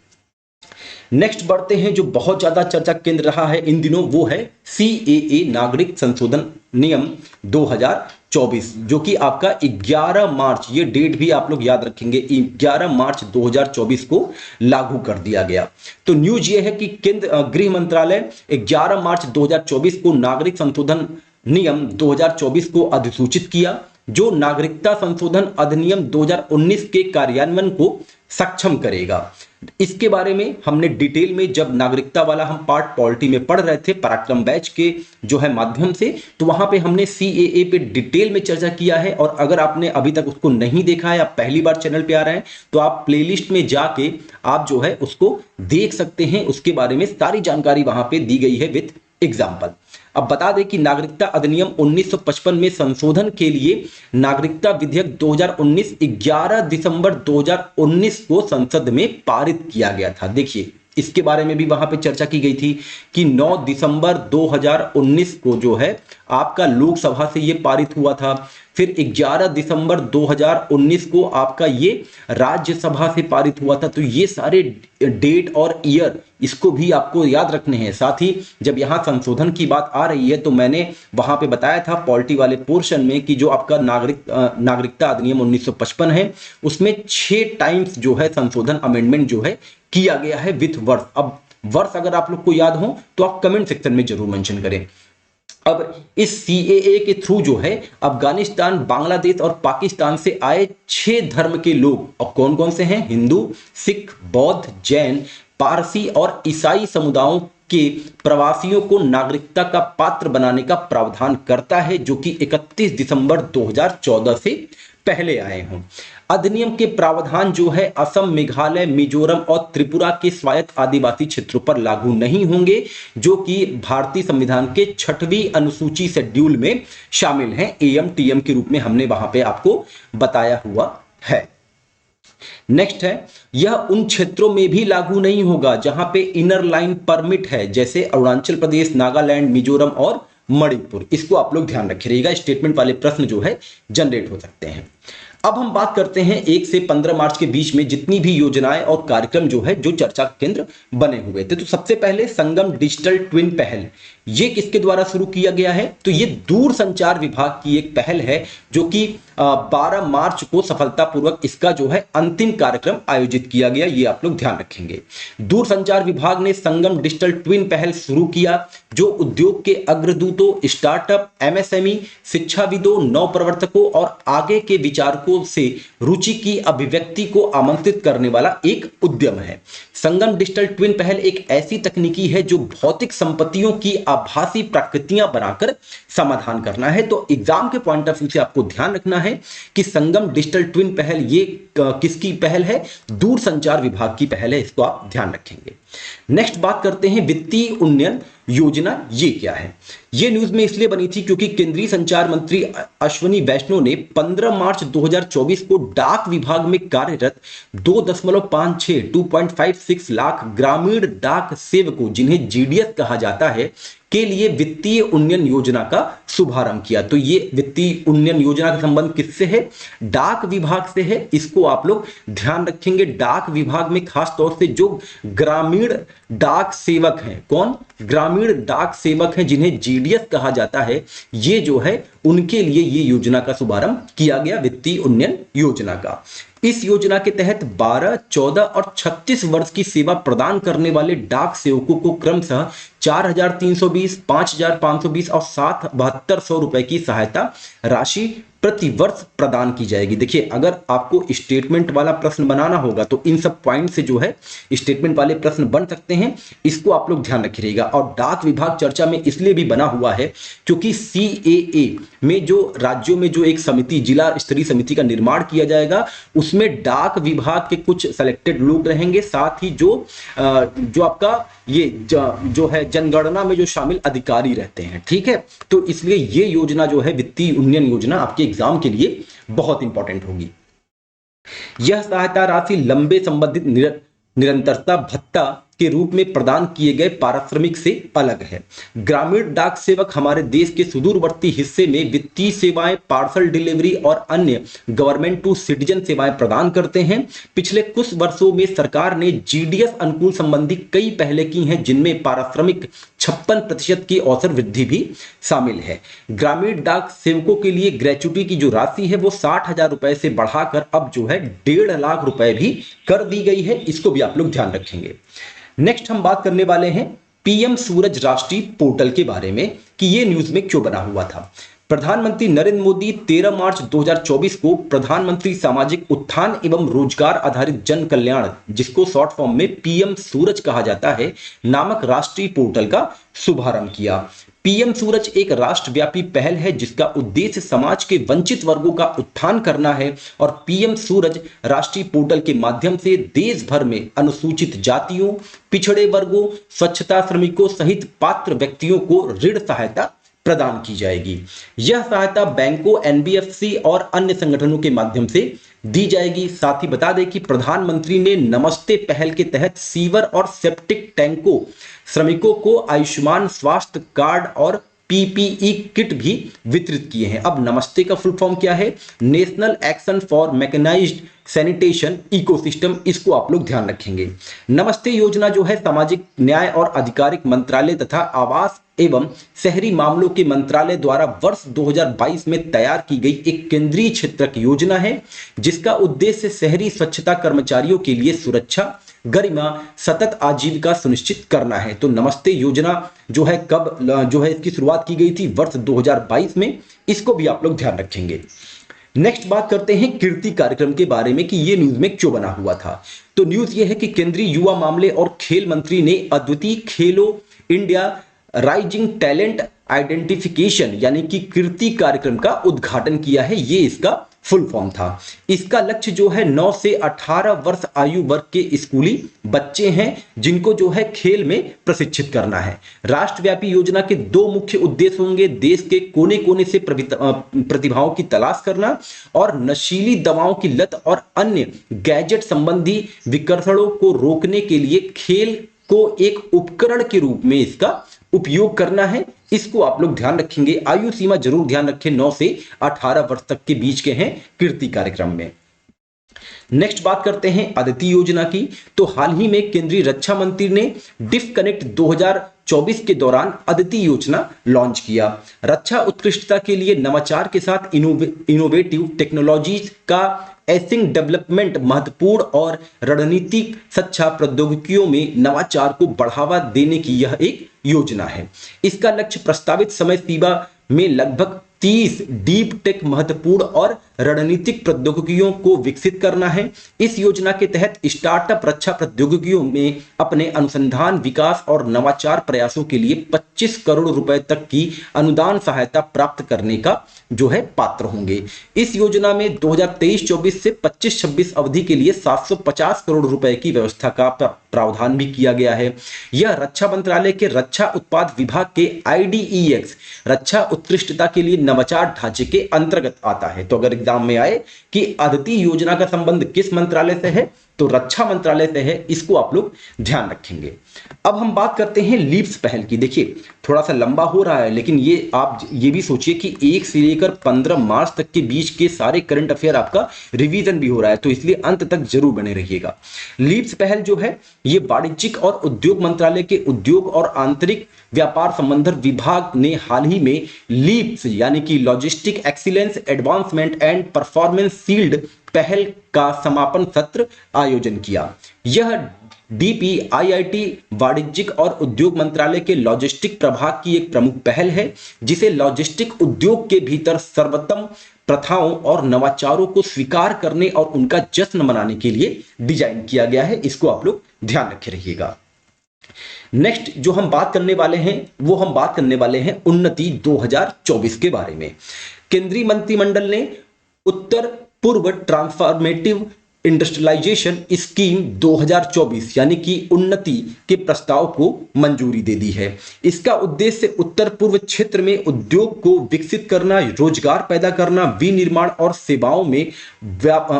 नेक्स्ट बढ़ते हैं, जो बहुत ज्यादा चर्चा केंद्र रहा है इन दिनों वो है सीएए नागरिक संशोधन नियम 2024 जो कि आपका 11 मार्च, ये डेट भी आप लोग याद रखेंगे, 11 मार्च 2024 को लागू कर दिया गया। तो न्यूज ये है कि केंद्र गृह मंत्रालय 11 मार्च 2024 को नागरिक संशोधन नियम 2024 को अधिसूचित किया जो नागरिकता संशोधन अधिनियम 2019 के कार्यान्वयन को सक्षम करेगा। इसके बारे में हमने डिटेल में जब नागरिकता वाला हम पार्ट पॉलिटी में पढ़ रहे थे पराक्रम बैच के जो है माध्यम से, तो वहां पे हमने सीएए पे डिटेल में चर्चा किया है। और अगर आपने अभी तक उसको नहीं देखा है, आप पहली बार चैनल पे आ रहे हैं, तो आप प्लेलिस्ट में जाके आप जो है उसको देख सकते हैं। उसके बारे में सारी जानकारी वहां पे दी गई है विद एग्जाम्पल। अब बता दें कि नागरिकता अधिनियम 1955 में संशोधन के लिए नागरिकता विधेयक 2019 11 दिसंबर 2019 को संसद में पारित किया गया था। देखिए इसके बारे में भी वहां पे चर्चा की गई थी कि 9 दिसंबर 2019 को जो है आपका लोकसभा से ये पारित हुआ था, फिर 11 दिसंबर 2019 को आपका ये राज्यसभा से पारित हुआ था। तो ये सारे डेट और ईयर इसको भी आपको याद रखने हैं। साथ ही जब यहाँ संशोधन की बात आ रही है तो मैंने वहां पे बताया था पॉलिटी वाले पोर्शन में कि जो आपका नागरिकता अधिनियम 1955 है उसमें 6 टाइम्स जो है संशोधन अमेंडमेंट जो है किया गया है विथ वर्ष। अब वर्ष अगर आप लोग को याद हो तो आप कमेंट सेक्शन में जरूर मेंशन करें। अब इस सीएए के थ्रू जो है अफगानिस्तान, बांग्लादेश और पाकिस्तान से आए 6 धर्म के लोग, अब कौन कौन से हैं, हिंदू, सिख, बौद्ध, जैन, पारसी और ईसाई समुदायों के प्रवासियों को नागरिकता का पात्र बनाने का प्रावधान करता है, जो कि 31 दिसंबर 2014 से पहले आए हों। अधिनियम के प्रावधान जो है असम, मेघालय, मिजोरम और त्रिपुरा के स्वायत्त आदिवासी क्षेत्रों पर लागू नहीं होंगे, जो कि भारतीय संविधान के 6वीं अनुसूची शेड्यूल में शामिल हैं। एएम-टीएम के रूप में हमने वहां पे आपको बताया हुआ है। नेक्स्ट है, यह उन क्षेत्रों में भी लागू नहीं होगा जहां पे इनर लाइन परमिट है, जैसे अरुणाचल प्रदेश, नागालैंड, मिजोरम और मणिपुर। इसको आप लोग ध्यान रखिएगा, स्टेटमेंट वाले प्रश्न जो है जनरेट हो सकते हैं। अब हम बात करते हैं 1 से 15 मार्च के बीच में जितनी भी योजनाएं और कार्यक्रम जो है जो चर्चा केंद्र बने हुए थे। तो सबसे पहले संगम डिजिटल ट्विन पहल, ये किसके द्वारा शुरू किया गया है, तो ये दूरसंचार विभाग की एक पहल है, जो कि 12 मार्च को सफलतापूर्वक इसका जो है अंतिम कार्यक्रम आयोजित किया गया। ये आप लोग ध्यान रखेंगे। दूरसंचार विभाग ने संगम डिजिटल ट्विन पहल शुरू किया, जो उद्योग के अग्रदूतों, स्टार्टअप, एमएसएमई, शिक्षाविदों, नवप्रवर्तकों और आगे के विचारकों से रुचि की अभिव्यक्ति को आमंत्रित करने वाला एक उद्यम है। संगम डिजिटल ट्विन पहल एक ऐसी तकनीकी है जो भौतिक संपत्तियों की आभासी प्रकृतियां बनाकर समाधान करना है। तो एग्जाम के पॉइंट ऑफ व्यू से आपको ध्यान रखना है कि संगम डिजिटल ट्विन पहल ये किसकी पहल है, दूरसंचार विभाग की पहल है, इसको आप ध्यान रखेंगे। नेक्स्ट बात करते हैं वित्तीय उन्नयन योजना, ये क्या है। ये न्यूज में इसलिए बनी थी क्योंकि केंद्रीय संचार मंत्री अश्विनी वैष्णव ने 15 मार्च 2024 को डाक विभाग में कार्यरत 2.56 लाख ग्रामीण डाक सेवकों, जिन्हें जीडीएस कहा जाता है, के लिए वित्तीय उन्नयन योजना का शुभारंभ किया। तो ये वित्तीय उन्नयन योजना का संबंध किससे है, डाक विभाग से है। इसको आप लोग ध्यान रखेंगे। डाक विभाग में खास तौर से जो ग्रामीण डाक सेवक हैं, कौन, ग्रामीण डाक सेवक हैं, जिन्हें जीडीएस कहा जाता है, ये जो है उनके लिए ये योजना का शुभारंभ किया गया, वित्तीय उन्नयन योजना का। इस योजना के तहत 12, 14 और 36 वर्ष की सेवा प्रदान करने वाले डाक सेवकों को क्रमशः 4,320, 5,520 और 7,7200 रुपए की सहायता राशि प्रति वर्ष प्रदान की जाएगी। देखिए, अगर आपको स्टेटमेंट वाला प्रश्न बनाना होगा तो इन सब पॉइंट से जो है स्टेटमेंट वाले प्रश्न बन सकते हैं, इसको आप लोग ध्यान रखिएगा। और डाक विभाग चर्चा में इसलिए भी बना हुआ है क्योंकि सीएए में जो राज्यों में जो एक समिति, जिला स्तरीय समिति का निर्माण किया जाएगा, उसमें डाक विभाग के कुछ सेलेक्टेड लोग रहेंगे, साथ ही जो आपका ये जो है जनगणना में जो शामिल अधिकारी रहते हैं। ठीक है, तो इसलिए ये योजना जो है वित्तीय उन्नयन योजना आपके एग्जाम के लिए बहुत इंपॉर्टेंट होगी। यह सहायता राशि लंबे संबंधित निरंतरता भत्ता के रूप में प्रदान किए गए पारिश्रमिक से अलग है। ग्रामीण डाक सेवक हमारे देश के सुदूरवर्ती हिस्से में वित्तीय सेवाएं, पार्सल डिलीवरी और अन्य गवर्नमेंट टू सिटीजन सेवाएं प्रदान करते हैं। पिछले कुछ वर्षों में सरकार ने जीडीएस अनुकूल संबंधी कई पहलें की हैं, जिनमें पारिश्रमिक 56% की औसत वृद्धि भी शामिल है। ग्रामीण डाक सेवकों के लिए ग्रेच्युटी की जो राशि है वो 60,000 रुपए से बढ़ाकर अब जो है 1.5 लाख रुपए भी कर दी गई है। इसको भी आप लोग ध्यान रखेंगे। नेक्स्ट हम बात करने वाले हैं पीएम सूरज राष्ट्रीय पोर्टल के बारे में कि ये न्यूज में क्यों बना हुआ था। प्रधानमंत्री नरेंद्र मोदी 13 मार्च 2024 को प्रधानमंत्री सामाजिक उत्थान एवं रोजगार आधारित जन कल्याण, जिसको शॉर्ट फॉर्म में पीएम सूरज कहा जाता है, नामक राष्ट्रीय पोर्टल का शुभारंभ किया। पीएम सूरज एक राष्ट्रव्यापी पहल है जिसका उद्देश्य समाज के वंचित वर्गों का उत्थान करना है और पीएम सूरज राष्ट्रीय पोर्टल के माध्यम से देश भर में अनुसूचित जातियों, पिछड़े वर्गों, स्वच्छता श्रमिकों सहित पात्र व्यक्तियों को ऋण सहायता प्रदान की जाएगी। यह सहायता बैंकों, एनबीएफसी और अन्य संगठनों के माध्यम से दी जाएगी। साथ ही बता दें कि प्रधानमंत्री ने नमस्ते पहल के तहत सीवर और सेप्टिक टैंकों श्रमिकों को आयुष्मान स्वास्थ्य कार्ड और पीपीई किट भी वितरित किए हैं। अब नमस्ते का फुल फॉर्म क्या है? National Action for Mechanised Sanitation Ecosystem, इसको आप लोग ध्यान रखेंगे। नमस्ते योजना जो है सामाजिक न्याय और आधिकारिक मंत्रालय तथा आवास एवं शहरी मामलों के मंत्रालय द्वारा वर्ष 2022 में तैयार की गई एक केंद्रीय क्षेत्रक योजना है जिसका उद्देश्य शहरी स्वच्छता कर्मचारियों के लिए सुरक्षा, गरिमा, सतत आजीविका सुनिश्चित करना है। तो नमस्ते योजना जो है कब जो है इसकी शुरुआत की गई थी? वर्ष 2022 में। इसको भी आप लोग ध्यान रखेंगे। नेक्स्ट बात करते हैं कीर्ति कार्यक्रम के बारे में कि ये न्यूज में क्यों बना हुआ था। तो न्यूज ये है कि केंद्रीय युवा मामले और खेल मंत्री ने अद्वितीय खेलो इंडिया राइजिंग टैलेंट आइडेंटिफिकेशन यानी कि कीर्ति कार्यक्रम का उद्घाटन किया है। ये इसका फुल फॉर्म था। इसका लक्ष्य जो है 9 से 18 वर्ष आयु वर्ग के स्कूली बच्चे हैं जिनको जो है खेल में प्रशिक्षित करना है। राष्ट्रव्यापी योजना के 2 मुख्य उद्देश्य होंगे: देश के कोने कोने से प्रतिभाओं की तलाश करना और नशीली दवाओं की लत और अन्य गैजेट संबंधी विकर्षणों को रोकने के लिए खेल को एक उपकरण के रूप में इसका उपयोग करना है। इसको आप लोग ध्यान रखेंगे। आयु सीमा जरूर ध्यान रखें, 9 से 18 वर्ष तक के बीच के हैं कीर्ति कार्यक्रम में। नेक्स्ट बात करते हैं अदिति योजना की। तो हाल ही में केंद्रीय रक्षा मंत्री ने डिफ कनेक्ट 2024 के दौरान अदिति योजना लॉन्च किया। रक्षा उत्कृष्टता के लिए नवाचार के साथ इनोवेटिव टेक्नोलॉजीज का एसिंग डेवलपमेंट महत्वपूर्ण और रणनीतिक रक्षा प्रौद्योगिकियों में नवाचार को बढ़ावा देने की यह एक योजना है। इसका लक्ष्य प्रस्तावित समय सीमा में लगभग 30 डीप टेक महत्वपूर्ण और रणनीतिक प्रौद्योगिकियों को विकसित करना है। इस योजना के तहत स्टार्टअप रक्षा प्रौद्योगिकियों में अपने अनुसंधान, विकास और नवाचार प्रयासों के लिए 25 करोड़ रुपए तक की अनुदान सहायता प्राप्त करने का जो है पात्र होंगे। इस योजना में 2023-24 से 25-26 अवधि के लिए 750 करोड़ रुपए की व्यवस्था का प्रावधान भी किया गया है। यह रक्षा मंत्रालय के रक्षा उत्पाद विभाग के IDEX रक्षा उत्कृष्टता के लिए नवाचार ढांचे के अंतर्गत आता है। तो अगर एग्जाम में आए कि अदिति योजना का संबंध किस मंत्रालय से है, तो रक्षा मंत्रालय से है। इसको आप लोग ध्यान रखेंगे। अब हम बात करते हैं लीप्स पहल की। देखिए थोड़ा सा लंबा हो रहा है, लेकिन ये आप ये भी सोचिए कि 1 से लेकर 15 मार्च तक के बीच के सारे करंट अफेयर आपका रिवीजन भी हो रहा है, तो इसलिए अंत तक जरूर बने रहिएगा। लीप्स पहल जो है ये वाणिज्यिक और उद्योग मंत्रालय के उद्योग और आंतरिक व्यापार संबंधन विभाग ने हाल ही में लीप्स यानी कि logistic excellence advancement and performance shield पहल का समापन सत्र आयोजन किया। यह DPIIT वाणिज्यिक और उद्योग मंत्रालय के लॉजिस्टिक प्रभाग की एक प्रमुख पहल है जिसे लॉजिस्टिक उद्योग के भीतर सर्वोत्तम प्रथाओं और नवाचारों को स्वीकार करने और उनका जश्न मनाने के लिए डिजाइन किया गया है। इसको आप लोग ध्यान रखे रहिएगा। नेक्स्ट जो हम बात करने वाले हैं वो हम बात करने वाले हैं उन्नति 2024 के बारे में। केंद्रीय मंत्रिमंडल ने उत्तर पूर्व ट्रांसफॉर्मेटिव इंडस्ट्रियलाइजेशन स्कीम 2024 यानी कि उन्नति के प्रस्ताव को मंजूरी दे दी है। इसका उद्देश्य उत्तर पूर्व क्षेत्र में उद्योग को विकसित करना, रोजगार पैदा करना, विनिर्माण और सेवाओं में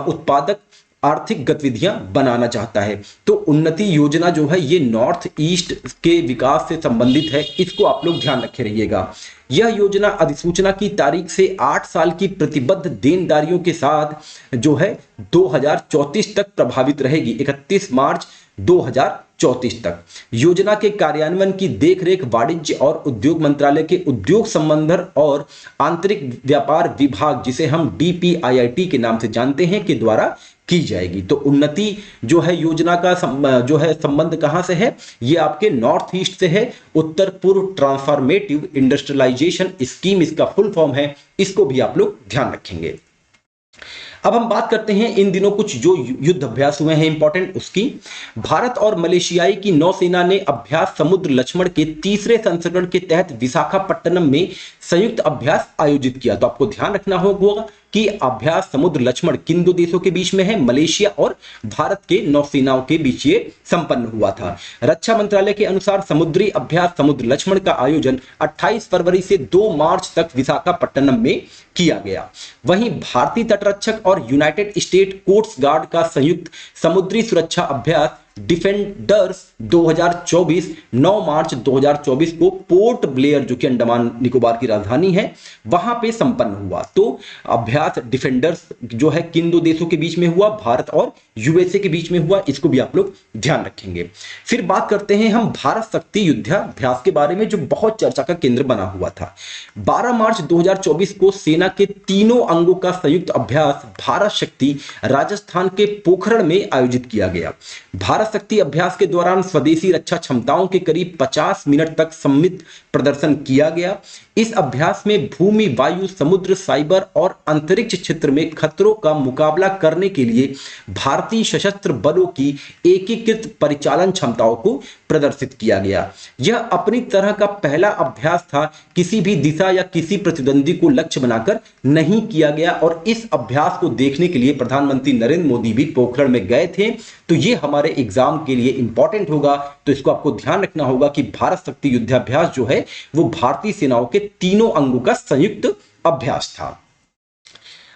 उत्पादक आर्थिक गतिविधियां बनाना चाहता है। तो उन्नति योजना जो है ये नॉर्थ ईस्ट के विकास से संबंधित है। इसको आप लोग ध्यान रखे रहिएगा। यह योजना अधिसूचना की तारीख से 8 साल की प्रतिबद्ध देनदारियों के साथ जो है 2034 तक प्रभावित रहेगी, 31 मार्च 2034 तक। योजना के कार्यान्वयन की देखरेख वाणिज्य और उद्योग मंत्रालय के उद्योग संबंधन और आंतरिक व्यापार विभाग जिसे हम DPIIT के नाम से जानते हैं के द्वारा की जाएगी। तो उन्नति जो है योजना का जो है संबंध कहां से है? ये आपके नॉर्थ ईस्ट से है। उत्तर पूर्व ट्रांसफॉर्मेटिव इंडस्ट्रियलाइजेशन स्कीम इसका फुल फॉर्म है। इसको भी आप लोग ध्यान रखेंगे। अब हम बात करते हैं इन दिनों कुछ जो युद्ध अभ्यास हुए हैं इंपॉर्टेंट उसकी। भारत और मलेशियाई की नौसेना ने अभ्यास समुद्र लक्ष्मण के तीसरे संस्करण के तहत विशाखापट्टनम में संयुक्त अभ्यास आयोजित किया। तो आपको ध्यान रखना होगा कि अभ्यास समुद्र लक्ष्मण किन दो देशों के बीच में है, मलेशिया और भारत के नौसेनाओं के बीच ये संपन्न हुआ था। रक्षा मंत्रालय के अनुसार समुद्री अभ्यास समुद्र लक्ष्मण का आयोजन 28 फरवरी से 2 मार्च तक विशाखापट्टनम में किया गया। वहीं भारतीय तटरक्षक और यूनाइटेड स्टेट कोस्ट गार्ड का संयुक्त समुद्री सुरक्षा अभ्यास डिफेंडर्स 2024 9 मार्च 2024 को पोर्ट ब्लेयर जो कि अंडमान निकोबार की राजधानी है वहां पे संपन्न हुआ। तो अभ्यास डिफेंडर्स जो है किन दो देशों के बीच में हुआ, भारत और यूएसए के बीच में हुआ, इसको भी आप लोग ध्यान रखेंगे। फिर बात करते हैं हम भारत शक्ति युद्धाभ्यास के बारे में जो बहुत चर्चा का केंद्र बना हुआ था। 12 मार्च 2024 को सेना के तीनों अंगों का संयुक्त अभ्यास भारत शक्ति राजस्थान के पोखरण में आयोजित किया गया। भारत शक्ति अभ्यास के दौरान स्वदेशी रक्षा क्षमताओं के करीब 50 मिनट तक सम्मिलित प्रदर्शन किया गया। इस अभ्यास में भूमि, वायु, समुद्र, साइबर और अंतरिक्ष क्षेत्र में खतरों का मुकाबला करने के लिए भारतीय सशस्त्र बलों की एकीकृत परिचालन क्षमताओं को प्रदर्शित किया गया। यह अपनी तरह का पहला अभ्यास था, किसी भी दिशा या किसी प्रतिद्वंदी को लक्ष्य बनाकर नहीं किया गया और इस अभ्यास को देखने के लिए प्रधानमंत्री नरेंद्र मोदी भी पोखरण में गए थे। तो ये हमारे एग्जाम के लिए इंपॉर्टेंट होगा, तो इसको आपको ध्यान रखना होगा कि भारत शक्ति युद्धाभ्यास जो है वो भारतीय सेनाओं के तीनों अंगों का संयुक्त अभ्यास था।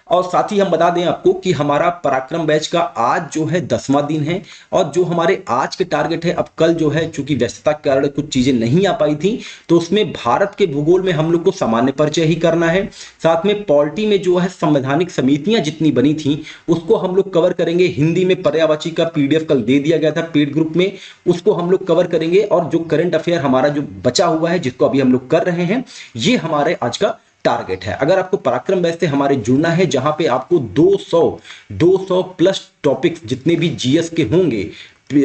और साथ ही हम बता दें आपको कि हमारा पराक्रम बैच का आज जो है 10वां दिन है और जो हमारे आज के टारगेट है, अब कल जो है चूंकि व्यस्तता के कारण कुछ चीजें नहीं आ पाई थी तो उसमें भारत के भूगोल में हम लोग को सामान्य परिचय ही करना है। साथ में पॉलिटी में जो है संवैधानिक समितियां जितनी बनी थी उसको हम लोग कवर करेंगे। हिंदी में पर्यायवाची का पीडीएफ कल दे दिया गया था पेड ग्रुप में, उसको हम लोग कवर करेंगे। और जो करंट अफेयर हमारा जो बचा हुआ है जिसको अभी हम लोग कर रहे हैं, ये हमारे आज का टारगेट है। अगर आपको पराक्रम बैच से हमारे जुड़ना है जहां पे आपको 200 प्लस टॉपिक्स जितने भी जीएस के होंगे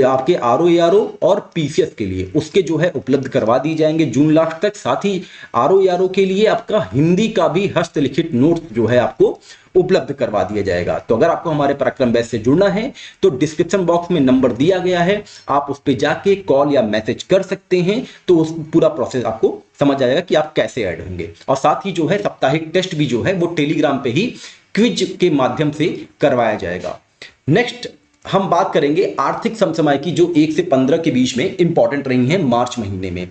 आपके आरओ और पीसीएस के लिए उसके जो है उपलब्ध करवा दिए जाएंगे जून लास्ट तक। साथ ही आरओ के लिए आपका हिंदी का भी हस्तलिखित नोट्स जो है आपको उपलब्ध करवा दिया जाएगा। तो अगर आपको हमारे पराक्रम बैच से जुड़ना है तो डिस्क्रिप्शन बॉक्स में नंबर दिया गया है, आप उस पर जाके कॉल या मैसेज कर सकते हैं। तो उस पूरा प्रोसेस आपको समझ आएगा कि आप कैसे ऐड होंगे। और साथ ही जो है साप्ताहिक टेस्ट भी जो है वो टेलीग्राम पे ही क्विज के माध्यम से करवाया जाएगा। नेक्स्ट हम बात करेंगे आर्थिक समसामयिकी जो 1 से 15 के बीच में इंपॉर्टेंट रही है मार्च महीने में।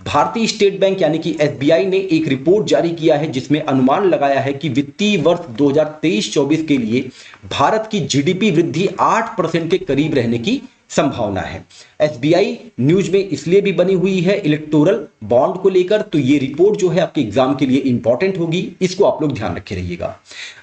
भारतीय स्टेट बैंक यानी कि एसबीआई ने एक रिपोर्ट जारी किया है जिसमें अनुमान लगाया है कि वित्तीय वर्ष 2023-24 के लिए भारत की जीडीपी वृद्धि 8% के करीब रहने की संभावना है। एसबीआई न्यूज में इसलिए भी बनी हुई है इलेक्टोरल बॉन्ड को लेकर, तो ये रिपोर्ट जो है आपके एग्जाम के लिए इंपॉर्टेंट होगी, इसको आप लोग ध्यान रखे रहिएगा।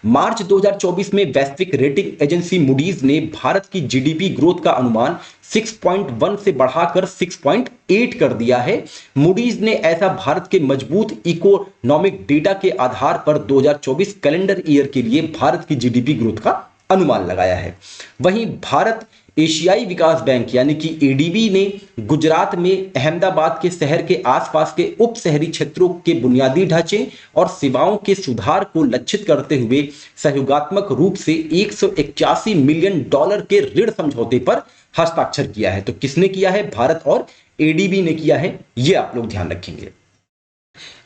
मार्च 2024 में वैश्विक रेटिंग एजेंसी मूडीज ने भारत की जीडीपी ग्रोथ का अनुमान 6.1 से बढ़ाकर 6.8 कर दिया है। मूडीज ने ऐसा भारत के मजबूत इकोनॉमिक डेटा के आधार पर 2024 कैलेंडर ईयर के लिए भारत की जीडीपी ग्रोथ का अनुमान लगाया है। वहीं भारत एशियाई विकास बैंक यानी कि एडीबी ने गुजरात में अहमदाबाद के शहर के आसपास के उप शहरी क्षेत्रों के बुनियादी ढांचे और सेवाओं के सुधार को लक्षित करते हुए सहयोगात्मक रूप से $181 मिलियन के ऋण समझौते पर हस्ताक्षर किया है। तो किसने किया है? भारत और एडीबी ने किया है, ये आप लोग ध्यान रखेंगे।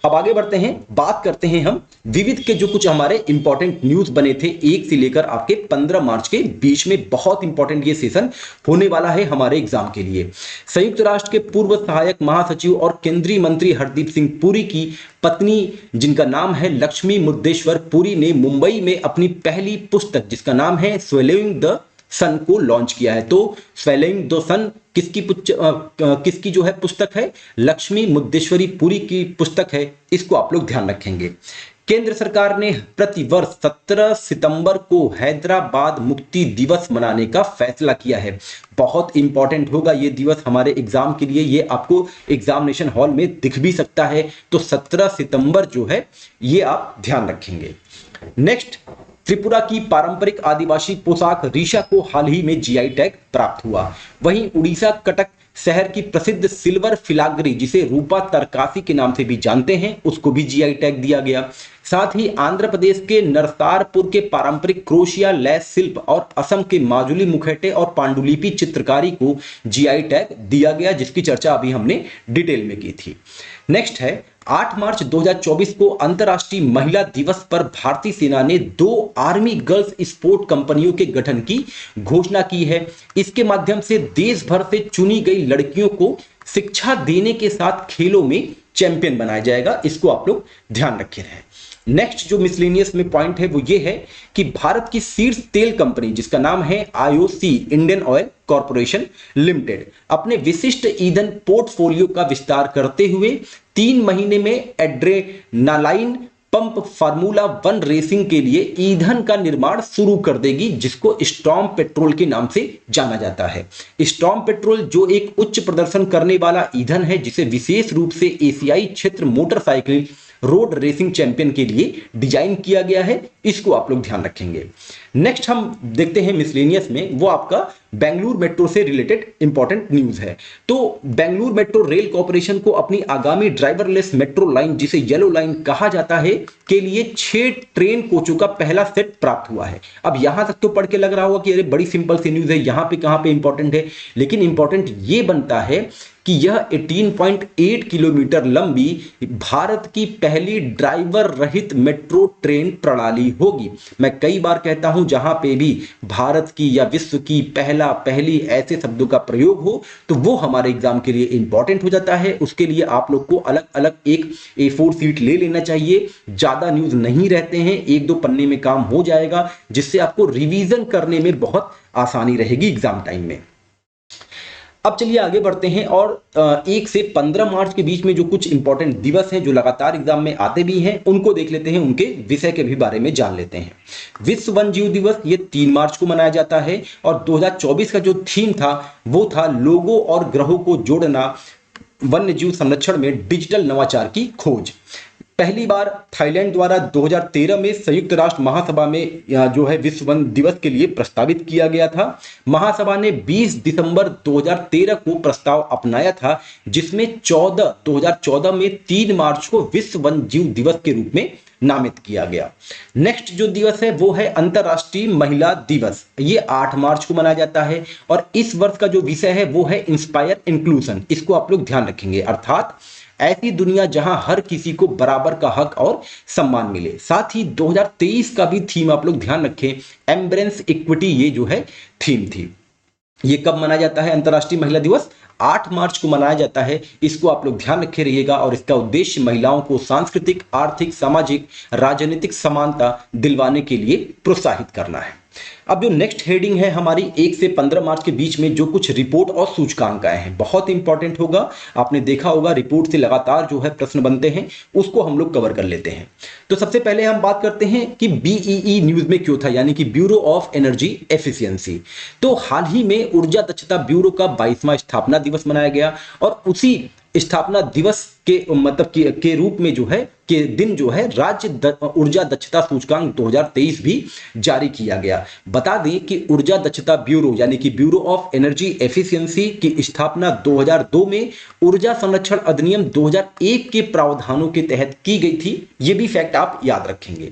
अब आगे बढ़ते हैं, बात करते हैं हम विविध के जो कुछ हमारे इंपॉर्टेंट न्यूज बने थे 1 से लेकर आपके 15 मार्च के बीच में। बहुत इंपॉर्टेंट ये सेशन होने वाला है हमारे एग्जाम के लिए। संयुक्त राष्ट्र के पूर्व सहायक महासचिव और केंद्रीय मंत्री हरदीप सिंह पुरी की पत्नी जिनका नाम है लक्ष्मी मुद्देश्वर पुरी ने मुंबई में अपनी पहली पुस्तक जिसका नाम है स्वेलोइंग द सन को लॉन्च किया है। तो स्वेलोइंग द सन किसकी जो है पुस्तक है? लक्ष्मी मुद्देश्वरी पुरी की पुस्तक है, इसको आप लोग ध्यान रखेंगे। केंद्र सरकार ने प्रतिवर्ष 17 सितंबर को हैदराबाद मुक्ति दिवस मनाने का फैसला किया है। बहुत इंपॉर्टेंट होगा ये दिवस हमारे एग्जाम के लिए, ये आपको एग्जामिनेशन हॉल में दिख भी सकता है। तो 17 सितंबर जो है ये आप ध्यान रखेंगे। नेक्स्ट, त्रिपुरा की पारंपरिक आदिवासी पोशाक रीशा को हाल ही में जीआई टैग प्राप्त हुआ। वहीं उड़ीसा कटक शहर की प्रसिद्ध सिल्वर फिलाग्री, जिसे रूपा तरकासी के नाम से भी जानते हैं, उसको भी जीआई टैग दिया गया। साथ ही आंध्र प्रदेश के नरसारपुर के पारंपरिक क्रोशिया लैस शिल्प और असम के माजुली मुखौटे और पांडुलिपि चित्रकारी को जीआई टैग दिया गया, जिसकी चर्चा अभी हमने डिटेल में की थी। नेक्स्ट है 8 मार्च 2024 को अंतर्राष्ट्रीय महिला दिवस पर भारतीय सेना ने 2 आर्मी गर्ल्स स्पोर्ट कंपनियों के गठन की घोषणा की है। इसके माध्यम से देश भर से चुनी गई लड़कियों को शिक्षा देने के साथ खेलों में चैंपियन बनाया जाएगा। इसको आप लोग ध्यान रखे रहें। नेक्स्ट जो मिसलेनियस में पॉइंट है वो ये है कि भारत की शीर्ष तेल कंपनी, जिसका नाम है IOC Indian oil corporation limited, अपने विशिष्ट ईंधन पोर्टफोलियो का विस्तार करते हुए 3 महीने में एड्रेनालाइन पंप फार्मूला 1 रेसिंग के लिए ईंधन का निर्माण शुरू कर देगी, जिसको स्टॉर्म पेट्रोल के नाम से जाना जाता है। स्टॉर्म पेट्रोल जो एक उच्च प्रदर्शन करने वाला ईंधन है, जिसे विशेष रूप से एशियाई क्षेत्र मोटरसाइकिल रोड रेसिंग चैंपियन के लिए डिजाइन किया गया है। इसको आप लोग ध्यान रखेंगे। नेक्स्ट हम देखते हैं मिसलेनियस में, वो आपका बेंगलुरु मेट्रो से रिलेटेड इंपॉर्टेंट न्यूज है। तो बेंगलुरु मेट्रो रेल कॉर्पोरेशन को अपनी आगामी ड्राइवरलेस मेट्रो लाइन, जिसे येलो लाइन कहा जाता है, के लिए 6 ट्रेन कोचों का पहला सेट प्राप्त हुआ है। अब यहां तक तो पढ़ के लग रहा होगा कि अरे बड़ी सिंपल सी न्यूज है, यहां पे कहां पे इंपॉर्टेंट है, लेकिन इंपॉर्टेंट ये बनता है कि यह 18.8 किलोमीटर लंबी भारत की पहली ड्राइवर रहित मेट्रो ट्रेन प्रणाली होगी। मैं कई बार कहता हूं, जहां पे भी भारत की या विश्व की पहली ऐसे शब्दों का प्रयोग हो तो वो हमारे एग्जाम के लिए इंपॉर्टेंट हो जाता है। उसके लिए आप लोग को अलग अलग एक A4 सीट ले लेना चाहिए। ज्यादा न्यूज नहीं रहते हैं, 1-2 पन्ने में काम हो जाएगा, जिससे आपको रिवीजन करने में बहुत आसानी रहेगी एग्जाम टाइम में। अब चलिए आगे बढ़ते हैं और 1 से 15 मार्च के बीच में जो कुछ इंपॉर्टेंट दिवस हैं, जो लगातार एग्जाम में आते भी हैं, उनको देख लेते हैं, उनके विषय के भी बारे में जान लेते हैं। विश्व वन्य जीव दिवस ये 3 मार्च को मनाया जाता है और 2024 का जो थीम था वो था लोगों और ग्रहों को जोड़ना, वन्य जीव संरक्षण में डिजिटल नवाचार की खोज। पहली बार थाईलैंड द्वारा 2013 में संयुक्त राष्ट्र महासभा में जो है विश्व वन दिवस के लिए प्रस्तावित किया गया था। महासभा ने 20 दिसंबर 2013 को प्रस्ताव अपनाया था, जिसमें 2014 में 3 मार्च को विश्व वन जीव दिवस के रूप में नामित किया गया। नेक्स्ट जो दिवस है वो है अंतरराष्ट्रीय महिला दिवस। ये 8 मार्च को मनाया जाता है और इस वर्ष का जो विषय है वो है इंस्पायर इंक्लूजन। इसको आप लोग ध्यान रखेंगे, अर्थात ऐसी दुनिया जहां हर किसी को बराबर का हक और सम्मान मिले। साथ ही 2023 का भी थीम आप लोग ध्यान रखें, एम्ब्रेस इक्विटी, ये जो है थीम थी। ये कब मनाया जाता है अंतरराष्ट्रीय महिला दिवस? 8 मार्च को मनाया जाता है। इसको आप लोग ध्यान रखे रहिएगा और इसका उद्देश्य महिलाओं को सांस्कृतिक, आर्थिक, सामाजिक, राजनीतिक समानता दिलवाने के लिए प्रोत्साहित करना है। अब जो नेक्स्ट हेडिंग है हमारी 1 से 15 मार्च के बीच में जो कुछ रिपोर्ट और सूचकांक आए हैं, बहुत इंपॉर्टेंट होगा। आपने देखा होगा रिपोर्ट से लगातार जो है प्रश्न बनते हैं, उसको हम लोग कवर कर लेते हैं। तो सबसे पहले हम बात करते हैं कि BEE न्यूज में क्यों था, यानी कि ब्यूरो ऑफ एनर्जी एफिशिएंसी। तो हाल ही में ऊर्जा दक्षता ब्यूरो का 22वां स्थापना दिवस मनाया गया और उसी स्थापना दिवस के मतलब के रूप में जो है के दिन जो है राज्य ऊर्जा दक्षता सूचकांक 2023 भी जारी किया गया। बता दें कि ऊर्जा दक्षता ब्यूरो यानी कि ब्यूरो ऑफ एनर्जी एफिशिएंसी की स्थापना 2002 में ऊर्जा संरक्षण अधिनियम 2001 के प्रावधानों के तहत की गई थी। ये भी फैक्ट आप याद रखेंगे।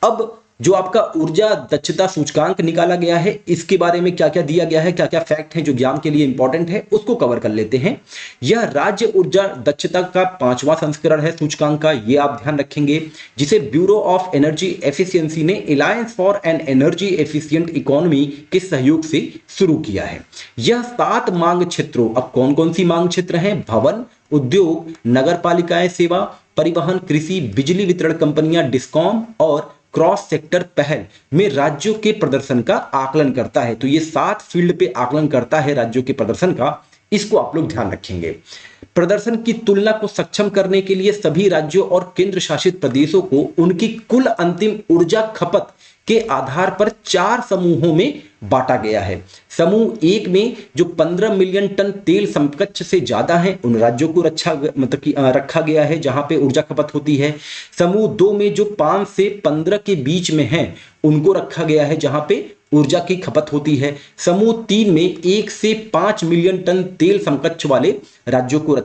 अब जो आपका ऊर्जा दक्षता सूचकांक निकाला गया है, इसके बारे में क्या क्या दिया गया है, क्या क्या फैक्ट है जो एग्जाम के लिए इंपॉर्टेंट है, उसको कवर कर लेते हैं। यह राज्य ऊर्जा दक्षता का 5वां संस्करण है सूचकांक का, ये आप ध्यान रखेंगे, जिसे ब्यूरो ऑफ एनर्जी एफिशिएंसी ने Alliance for an Energy Efficient Economy के सहयोग से शुरू किया है। यह 7 मांग क्षेत्रों, अब कौन कौन सी मांग क्षेत्र हैं? भवन, उद्योग, नगर पालिकाएं सेवा, परिवहन, कृषि, बिजली वितरण कंपनियां डिस्कॉम और क्रॉस सेक्टर पहल में राज्यों के प्रदर्शन का आकलन करता है। तो ये 7 फील्ड पे आकलन करता है राज्यों के प्रदर्शन का, इसको आप लोग ध्यान रखेंगे। प्रदर्शन की तुलना को सक्षम करने के लिए सभी राज्यों और केंद्र शासित प्रदेशों को उनकी कुल अंतिम ऊर्जा खपत के आधार पर 4 समूहों में बांटा गया है। समूह 1 में जो 15 मिलियन टन तेल समकक्ष से ज्यादा है, उन राज्यों को रखा गया है जहां पे ऊर्जा खपत होती है। समूह 2 में जो 5 से 15 के बीच में है, उनको रखा गया है जहां पे ऊर्जा की खपत होती है। समूह 3 में 1 से 5 मिलियन टन तेल समकक्ष वाले राज्यों को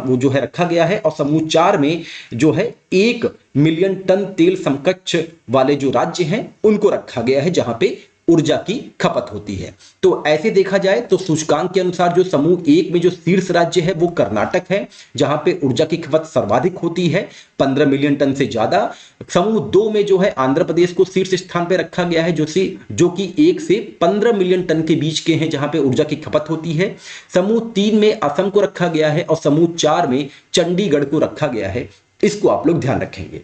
वो जो है रखा गया है, और समूह 4 में जो है 1 मिलियन टन तेल समकक्ष वाले जो राज्य हैं उनको रखा गया है जहां पे ऊर्जा की खपत होती है। तो ऐसे देखा जाए तो सूचकांक के अनुसार जो समूह 1 में जो शीर्ष राज्य है वो कर्नाटक है, जहां पे ऊर्जा की खपत सर्वाधिक होती है, 15 मिलियन टन से ज्यादा। समूह 2 में जो है आंध्र प्रदेश को शीर्ष स्थान पे रखा गया है, जो कि 1 से 15 मिलियन टन के बीच के हैं जहां पे ऊर्जा की खपत होती है। समूह 3 में असम को रखा गया है, और समूह 4 में चंडीगढ़ को रखा गया है। इसको आप लोग ध्यान रखेंगे।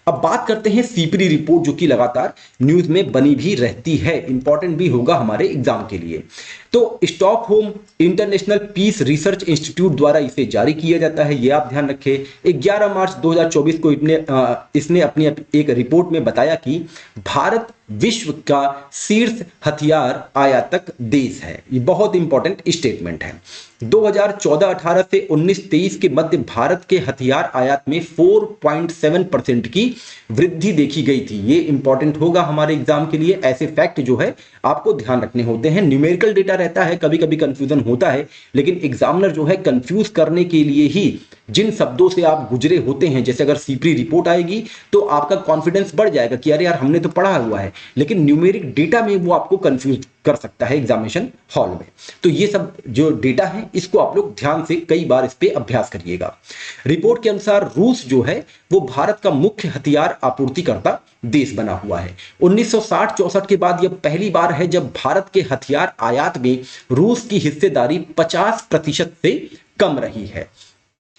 अब बात करते हैं सीपरी रिपोर्ट, जो कि लगातार न्यूज में बनी भी रहती है, इंपॉर्टेंट भी होगा हमारे एग्जाम के लिए। तो Stockholm International Peace Research Institute द्वारा इसे जारी किया जाता है, ये आप ध्यान रखें। 11 मार्च 2024 को इसने अपनी एक रिपोर्ट में बताया कि भारत विश्व का शीर्ष हथियार आयातक देश है। ये बहुत इंपॉर्टेंट स्टेटमेंट है। 2014-18 से 19-23 के मध्य भारत के हथियार आयात में 4.7% की वृद्धि देखी गई थी। ये इंपॉर्टेंट होगा हमारे एग्जाम के लिए। ऐसे फैक्ट जो है आपको ध्यान रखने होते हैं। न्यूमेरिकल डेटा रहता है, कभी कभी कंफ्यूजन होता है, लेकिन एग्जामिनर जो है कंफ्यूज करने के लिए ही जिन शब्दों से आप गुजरे होते हैं, जैसे अगर सीपरी रिपोर्ट आएगी तो आपका कॉन्फिडेंस बढ़ जाएगा कि अरे यार हमने तो पढ़ा हुआ है, लेकिन न्यूमेरिक डेटा में वो आपको कंफ्यूज कर सकता है एग्जामिनेशन हॉल में। तो ये सब जो डेटा है इसको आप लोग ध्यान से कई बार इस पे अभ्यास करिएगा। रिपोर्ट के अनुसार रूस जो है वो भारत का मुख्य हथियार आपूर्तिकर्ता देश बना हुआ है। 1960-64 के बाद यह पहली बार है जब भारत के हथियार आयात में रूस की हिस्सेदारी 50% से कम रही है।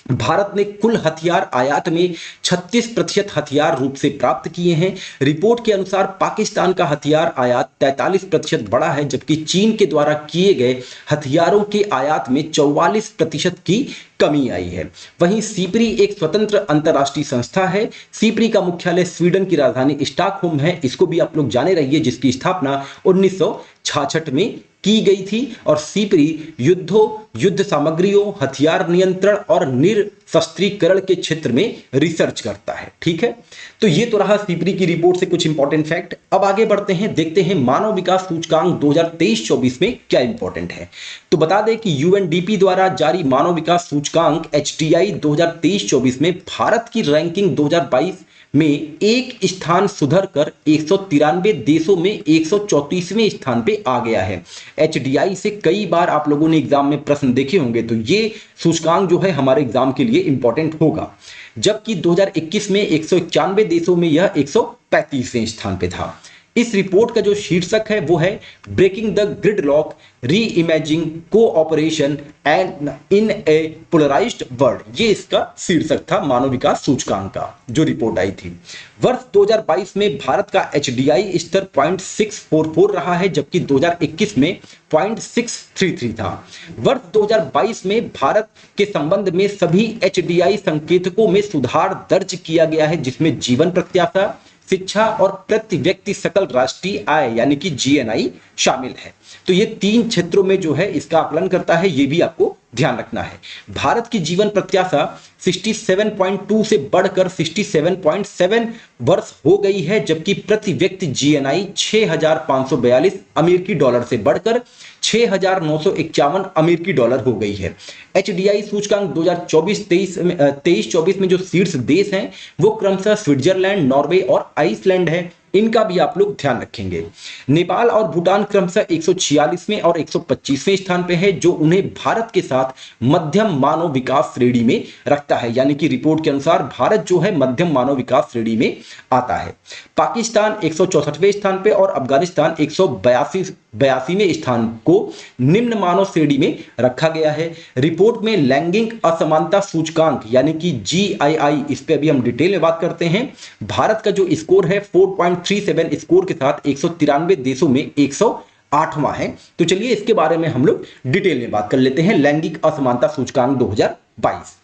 भारत ने कुल हथियार आयात में 36% हथियार रूप से प्राप्त किए हैं। रिपोर्ट के अनुसार पाकिस्तान का हथियार आयात 43% बढ़ा है, जबकि चीन के द्वारा किए गए हथियारों के आयात में 44% की कमी आई है। वहीं सीपरी एक स्वतंत्र अंतरराष्ट्रीय संस्था है। सीपरी का मुख्यालय स्वीडन की राजधानी स्टॉकहोम है। इसको भी आप लोग जाने रहिए, जिसकी स्थापना 1966 में की गई थी। और सीपरी युद्ध सामग्रियों, हथियार नियंत्रण और निरशस्त्रीकरण के क्षेत्र में रिसर्च करता है। ठीक है, तो ये तो रहा सीपरी की रिपोर्ट से कुछ इंपॉर्टेंट फैक्ट। अब आगे बढ़ते हैं, देखते हैं मानव विकास सूचकांक 2023-24 में क्या इंपॉर्टेंट है। तो बता दें कि यूएनडीपी द्वारा जारी मानव विकास सूचकांक HDI 2023-24 में भारत की रैंकिंग 2022 में एक स्थान सुधर कर 193 देशों में 134वें स्थान पे आ गया है। HDI से कई बार आप लोगों ने एग्जाम में प्रश्न देखे होंगे, तो ये सूचकांक जो है हमारे एग्जाम के लिए इंपॉर्टेंट होगा। जबकि 2021 में 191 देशों में यह 135वें स्थान पे था। इस रिपोर्ट का जो शीर्षक है वो है breaking the gridlock, reimagining cooperation and in a polarised world. ये इसका शीर्षक था मानव विकास सूचकांक का जो रिपोर्ट आई थी। वर्ष 2022 में भारत का HDI स्तर 0.644 रहा है, जबकि 2021 में 0.633 था। वर्ष 2022 में भारत के संबंध में सभी HDI संकेतकों में सुधार दर्ज किया गया है, जिसमें जीवन प्रत्याशा, शिक्षा और प्रति व्यक्ति सकल राष्ट्रीय आय यानी कि GNI शामिल है। तो ये 3 क्षेत्रों में जो है इसका आकलन करता है, ये भी आपको ध्यान रखना है। भारत की जीवन प्रत्याशा 67.2 से बढ़कर 67.7 वर्ष हो गई है, जबकि प्रति व्यक्ति GNI 6,542 अमेरिकी डॉलर से बढ़कर 6,951 अमेरिकी डॉलर हो गई है। HDI सूचकांक 2023-24 में जो शीर्ष देश हैं वो क्रमशः स्विट्जरलैंड, नॉर्वे और आइसलैंड है। इनका भी आप लोग ध्यान रखेंगे। नेपाल और भूटान क्रमशः 146वें और 125वें स्थान पे है, जो उन्हें भारत के साथ मध्यम मानव विकास श्रेणी में रखता है। यानी कि रिपोर्ट के अनुसार भारत जो है मध्यम मानव विकास श्रेणी में आता है। पाकिस्तान 164वें स्थान पे और अफगानिस्तान 182वें स्थान को निम्न मानव श्रेणी में रखा गया है। रिपोर्ट में लैंगिक असमानता सूचकांक यानी कि GII, इस पे अभी हम डिटेल में बात करते हैं। भारत का जो स्कोर है 4.37 स्कोर के साथ 193 देशों में 108वां है। तो चलिए इसके बारे में हम लोग डिटेल में बात कर लेते हैं। लैंगिक असमानता सूचकांक 2022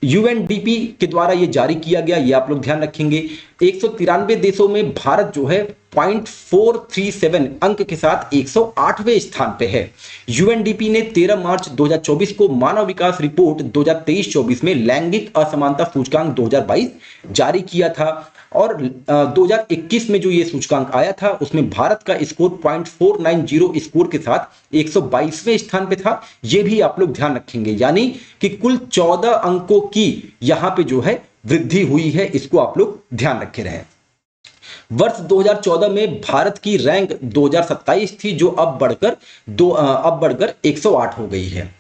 UNDP के द्वारा ये जारी किया गया, ये आप लोग ध्यान रखेंगे। 193 देशों में भारत जो है 0.437 अंक के साथ 108वें स्थान पे है। यूएनडीपी ने 13 मार्च 2024 को मानव विकास रिपोर्ट 2023-24 में लैंगिक असमानता सूचकांक 2022 जारी किया था और 2021 में जो ये सूचकांक आया था उसमें भारत का स्कोर 0.490 स्कोर के साथ 122वें स्थान पे था। ये भी आप लोग ध्यान रखेंगे, यानी कि कुल 14 अंकों की यहां पे जो है वृद्धि हुई है, इसको आप लोग ध्यान रखे रहें। वर्ष 2014 में भारत की रैंक 2027 थी जो अब बढ़कर 108 हो गई है।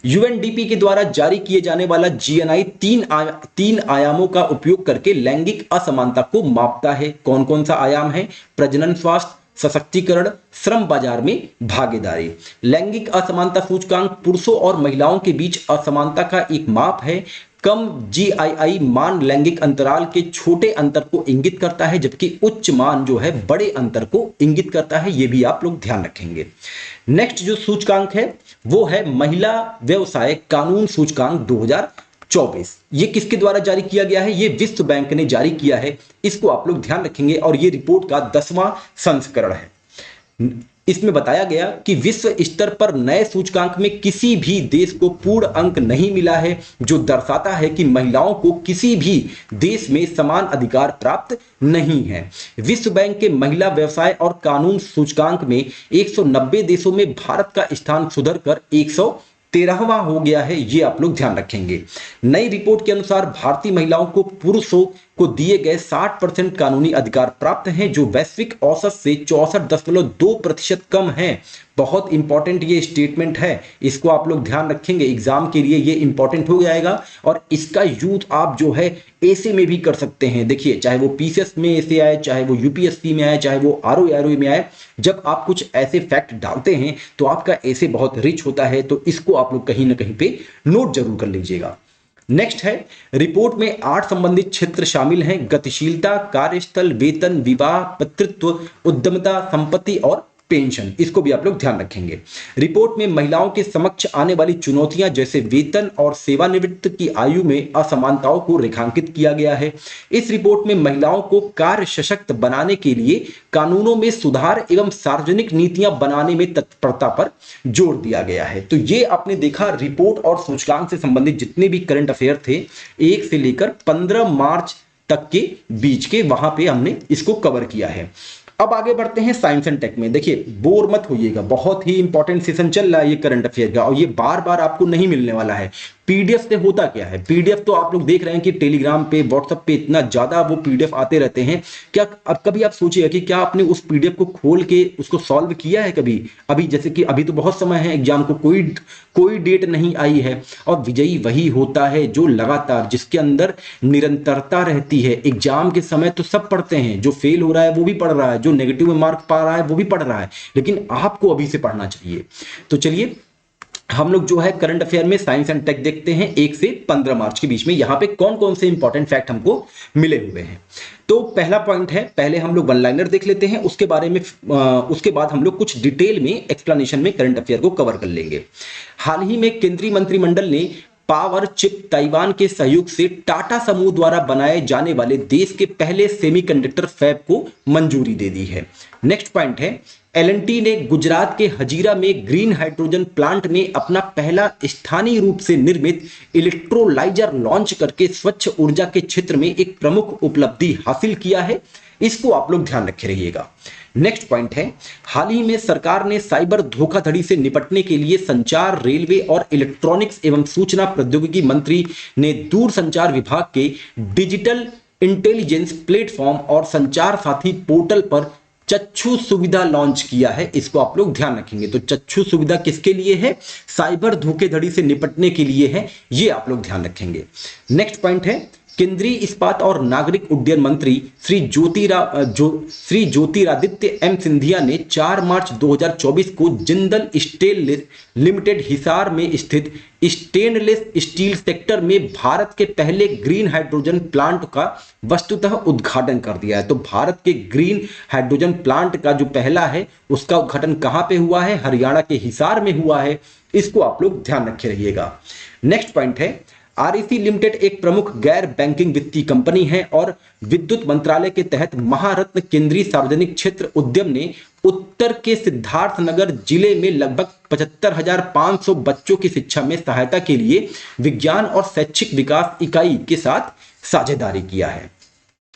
यूएनडीपी के द्वारा जारी किए जाने वाला जीएनआई तीन आयामों का उपयोग करके लैंगिक असमानता को मापता है। कौन कौन सा आयाम है? प्रजनन स्वास्थ्य, सशक्तिकरण, श्रम बाजार में भागीदारी। लैंगिक असमानता सूचकांक पुरुषों और महिलाओं के बीच असमानता का एक माप है। कम जीआईआई मान लैंगिक अंतराल के छोटे अंतर को इंगित करता है, जबकि उच्च मान जो है बड़े अंतर को इंगित करता है। ये भी आप लोग ध्यान रखेंगे। नेक्स्ट जो सूचकांक है वो है महिला व्यवसाय कानून सूचकांक 2024। ये किसके द्वारा जारी किया गया है? ये विश्व बैंक ने जारी किया है, इसको आप लोग ध्यान रखेंगे। और ये रिपोर्ट का 10वां संस्करण है। इसमें बताया गया कि विश्व स्तर पर नए सूचकांक में किसी भी देश को पूर्ण अंक नहीं मिला है, जो दर्शाता है कि महिलाओं को किसी भी देश में समान अधिकार प्राप्त नहीं है। विश्व बैंक के महिला व्यवसाय और कानून सूचकांक में 190 देशों में भारत का स्थान सुधरकर 113वां हो गया है, ये आप लोग ध्यान रखेंगे। नई रिपोर्ट के अनुसार भारतीय महिलाओं को पुरुषों को दिए गए 60% कानूनी अधिकार प्राप्त हैं, जो वैश्विक औसत से 64.2% कम है। बहुत इंपॉर्टेंट ये स्टेटमेंट है, इसको आप लोग ध्यान रखेंगे, एग्जाम के लिए ये इंपॉर्टेंट हो जाएगा। और इसका यूज आप जो है ऐसे में भी कर सकते हैं। देखिए, चाहे वो पीसीएस में ऐसे आए, चाहे वो यूपीएससी में आए, चाहे वो आरओ में आए, जब आप कुछ ऐसे फैक्ट डालते हैं तो आपका ऐसे बहुत रिच होता है। तो इसको आप लोग कहीं ना कहीं पे नोट जरूर कर लीजिएगा। नेक्स्ट है, रिपोर्ट में 8 संबंधित क्षेत्र शामिल हैं: गतिशीलता, कार्यस्थल, वेतन, विवाह, पितृत्व, उद्यमिता, संपत्ति और पेंशन। इसको भी आप लोग ध्यान रखेंगे। रिपोर्ट में महिलाओं के समक्ष आने वाली चुनौतियां जैसे वेतन और सेवानिवृत्त की आयु में असमानताओं को रेखांकित किया गया है। इस रिपोर्ट में महिलाओं को कार्य सशक्त बनाने के लिए कानूनों में सुधार एवं सार्वजनिक नीतियां बनाने में तत्परता पर जोर दिया गया है। तो ये आपने देखा, रिपोर्ट और सूचकांक से संबंधित जितने भी करंट अफेयर थे 1 से लेकर 15 मार्च तक के बीच के, वहां पे हमने इसको कवर किया है। अब आगे बढ़ते हैं साइंस एंड टेक में। देखिए, बोर मत होइएगा, बहुत ही इंपॉर्टेंट सेशन चल रहा है ये करंट अफेयर का, और ये बार बार आपको नहीं मिलने वाला है। पीडीएफ से होता क्या है, पीडीएफ तो आप लोग देख रहे हैं कि टेलीग्राम पे, व्हाट्सएप पे इतना ज्यादा वो पीडीएफ आते रहते हैं। क्या अब कभी आप सोचिएगा कि क्या आपने उस पीडीएफ को खोल के उसको सॉल्व किया है कभी? अभी जैसे कि अभी तो बहुत समय है एग्जाम को, कोई डेट नहीं आई है, और विजयी वही होता है जो लगातार, जिसके अंदर निरंतरता रहती है। एग्जाम के समय तो सब पढ़ते हैं, जो फेल हो रहा है वो भी पढ़ रहा है, जो नेगेटिव में मार्क पा रहा है वो भी पढ़ रहा है, लेकिन आपको अभी से पढ़ना चाहिए। तो चलिए, हम लोग जो है करंट अफेयर में साइंस एंड टेक देखते हैं 1 से 15 मार्च के बीच में, यहां पे कौन कौन से इंपॉर्टेंट फैक्ट हमको मिले हुए हैं। तो पहला पॉइंट है, पहले हम लोग वन लाइनर देख लेते हैं, उसके बारे में उसके बाद हम लोग कुछ डिटेल में एक्सप्लेनेशन में करंट अफेयर को कवर कर लेंगे। हाल ही में केंद्रीय मंत्रिमंडल ने पावर चिप ताइवान के सहयोग से टाटा समूह द्वारा बनाए जाने वाले देश के पहले सेमीकंडक्टर फैब को मंजूरी दे दी है। नेक्स्ट पॉइंट है, एल&टी ने गुजरात के हजीरा में ग्रीन हाइड्रोजन प्लांट में अपना पहला स्थानीय रूप से निर्मित इलेक्ट्रोलाइजर लॉन्च करके स्वच्छ ऊर्जा के क्षेत्र में एक प्रमुख उपलब्धि हासिल किया है। इसको आप लोग ध्यान रखे रहिएगा। नेक्स्ट पॉइंट है, हाल ही में सरकार ने साइबर धोखाधड़ी से निपटने के लिए संचार, रेलवे और इलेक्ट्रॉनिक्स एवं सूचना प्रौद्योगिकी मंत्री ने दूरसंचार विभाग के डिजिटल इंटेलिजेंस प्लेटफॉर्म और संचार साथी पोर्टल पर चक्षु सुविधा लॉन्च किया है। इसको आप लोग ध्यान रखेंगे। तो चक्षु सुविधा किसके लिए है? साइबर धोखाधड़ी से निपटने के लिए है, ये आप लोग ध्यान रखेंगे। नेक्स्ट पॉइंट है, केंद्रीय इस्पात और नागरिक उड्डयन मंत्री श्री ज्योतिरादित्य एम सिंधिया ने 4 मार्च 2024 को जिंदल स्टील लिमिटेड हिसार में स्थित स्टेनलेस स्टील सेक्टर में भारत के पहले ग्रीन हाइड्रोजन प्लांट का वस्तुतः उद्घाटन कर दिया है। तो भारत के ग्रीन हाइड्रोजन प्लांट का जो पहला है उसका उद्घाटन कहां पे हुआ है? हरियाणा के हिसार में हुआ है। इसको आप लोग ध्यान रखे रहिएगा। नेक्स्ट पॉइंट है, आरईसी लिमिटेड एक प्रमुख गैर बैंकिंग वित्तीय कंपनी है और विद्युत मंत्रालय के तहत महारत्न केंद्रीय सार्वजनिक क्षेत्र उद्यम ने उत्तर के सिद्धार्थनगर जिले में लगभग 75,500 बच्चों की शिक्षा में सहायता के लिए विज्ञान और शैक्षिक विकास इकाई के साथ साझेदारी किया है।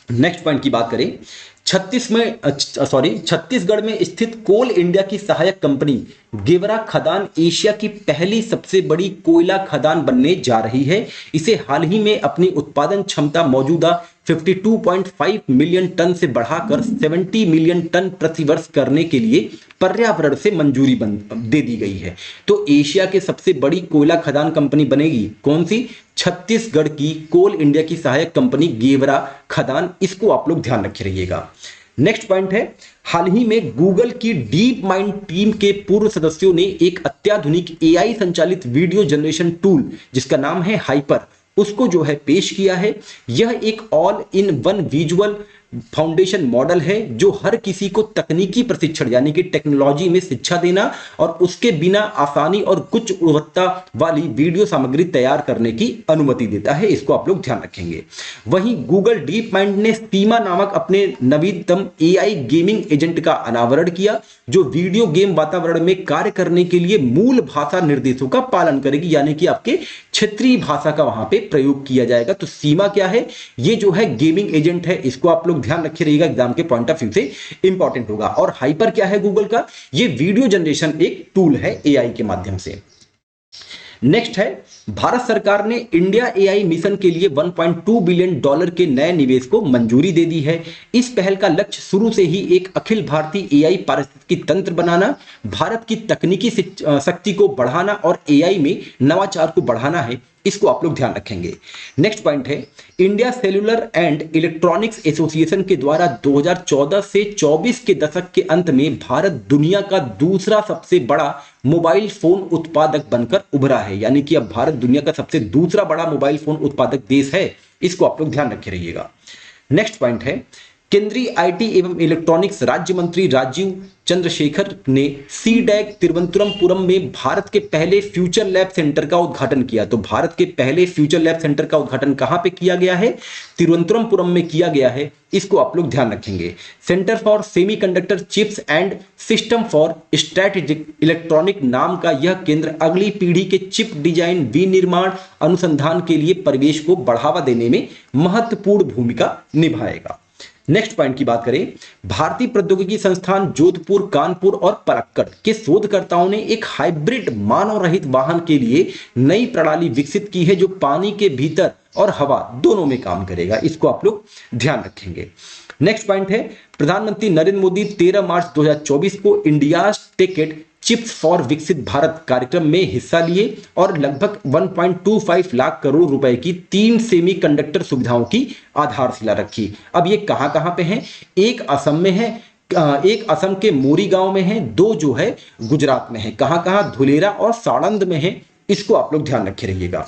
नेक्स्ट पॉइंट की बात करें, छत्तीसगढ़ में स्थित कोल इंडिया की सहायक कंपनी गेवरा खदान एशिया की पहली सबसे बड़ी कोयला खदान बनने जा रही है। इसे हाल ही में अपनी उत्पादन क्षमता मौजूदा 52.5 मिलियन टन से बढ़ाकर 70 मिलियन टन प्रति वर्ष करने के लिए पर्यावरण से मंजूरी दे दी गई है। तो एशिया के सबसे बड़ी कोयला खदान कंपनी बनेगी कौन सी? छत्तीसगढ़ की कोल इंडिया की सहायक कंपनी गेवरा खदान। इसको आप लोग ध्यान रखे रहिएगा। नेक्स्ट पॉइंट है, हाल ही में गूगल की डीप माइंड टीम के पूर्व सदस्यों ने एक अत्याधुनिक एआई संचालित वीडियो जनरेशन टूल जिसका नाम है हाइपर, उसको जो है पेश किया है। यह एक all in one visual foundation model है जो हर किसी को तकनीकी प्रशिक्षण यानी कि टेक्नोलॉजी में शिक्षा देना और उसके बिना आसानी और उच्च गुणवत्ता वाली वीडियो सामग्री तैयार करने की अनुमति देता है। इसको आप लोग ध्यान रखेंगे। वहीं गूगल डीप माइंड ने सीमा नामक अपने नवीनतम एआई गेमिंग एजेंट का अनावरण किया जो वीडियो गेम वातावरण में कार्य करने के लिए मूल भाषा निर्देशों का पालन करेगी, यानी कि आपके क्षेत्रीय भाषा का वहां पे प्रयोग किया जाएगा। तो सीमा क्या है? ये जो है गेमिंग एजेंट है। इसको आप लोग ध्यान रखिए रहिएगा, एग्जाम के पॉइंट ऑफ व्यू से इंपॉर्टेंट होगा। और हाइपर क्या है गूगल का? ये वीडियो जनरेशन एक टूल है एआई के माध्यम से। नेक्स्ट है, भारत सरकार ने इंडिया एआई मिशन के लिए $1.2 बिलियन के नए निवेश को मंजूरी दे दी है। इस पहल का लक्ष्य शुरू से ही एक अखिल भारतीय एआई पारिस्थितिकी तंत्र बनाना, भारत की तकनीकी शक्ति को बढ़ाना और एआई में नवाचार को बढ़ाना है। इसको आप लोग ध्यान रखेंगे। नेक्स्ट पॉइंट है, India cellular and electronics association के द्वारा 2014 से 24 के दशक के अंत में भारत दुनिया का दूसरा सबसे बड़ा मोबाइल फोन उत्पादक बनकर उभरा है, यानी कि अब भारत दुनिया का सबसे दूसरा बड़ा मोबाइल फोन उत्पादक देश है। इसको आप लोग ध्यान रखे रहिएगा। नेक्स्ट पॉइंट है, केंद्रीय आईटी एवं इलेक्ट्रॉनिक्स राज्य मंत्री राजीव चंद्रशेखर ने सीडैक तिरुवनंतपुरम में भारत के पहले फ्यूचर लैब सेंटर का उद्घाटन किया। तो भारत के पहले फ्यूचर लैब सेंटर का उद्घाटन कहां पे किया गया है? तिरुवनंतपुरम में किया गया है। इसको आप लोग ध्यान रखेंगे। Centre for semiconductor chips and system for strategic electronic नाम का यह केंद्र अगली पीढ़ी के चिप डिजाइन विनिर्माण अनुसंधान के लिए परिवेश को बढ़ावा देने में महत्वपूर्ण भूमिका निभाएगा। नेक्स्ट पॉइंट की बात करें, भारतीय प्रौद्योगिकी संस्थान जोधपुर, कानपुर और पलक्कड़ के शोधकर्ताओं ने एक हाइब्रिड मानव रहित वाहन के लिए नई प्रणाली विकसित की है जो पानी के भीतर और हवा दोनों में काम करेगा। इसको आप लोग ध्यान रखेंगे। नेक्स्ट पॉइंट है, प्रधानमंत्री नरेंद्र मोदी 13 मार्च 2024 को इंडिया टिकट चिप्स फॉर विकसित भारत कार्यक्रम में हिस्सा लिए और लगभग 1.25 लाख करोड़ रुपए की 3 सेमीकंडक्टर सुविधाओं की आधारशिला रखी। अब ये कहां कहां पे हैं? एक असम में है, एक असम के मोरी गांव में है, 2 जो है गुजरात में है। कहां कहां? धुलेरा और साणंद में है। इसको आप लोग ध्यान रखे रहिएगा।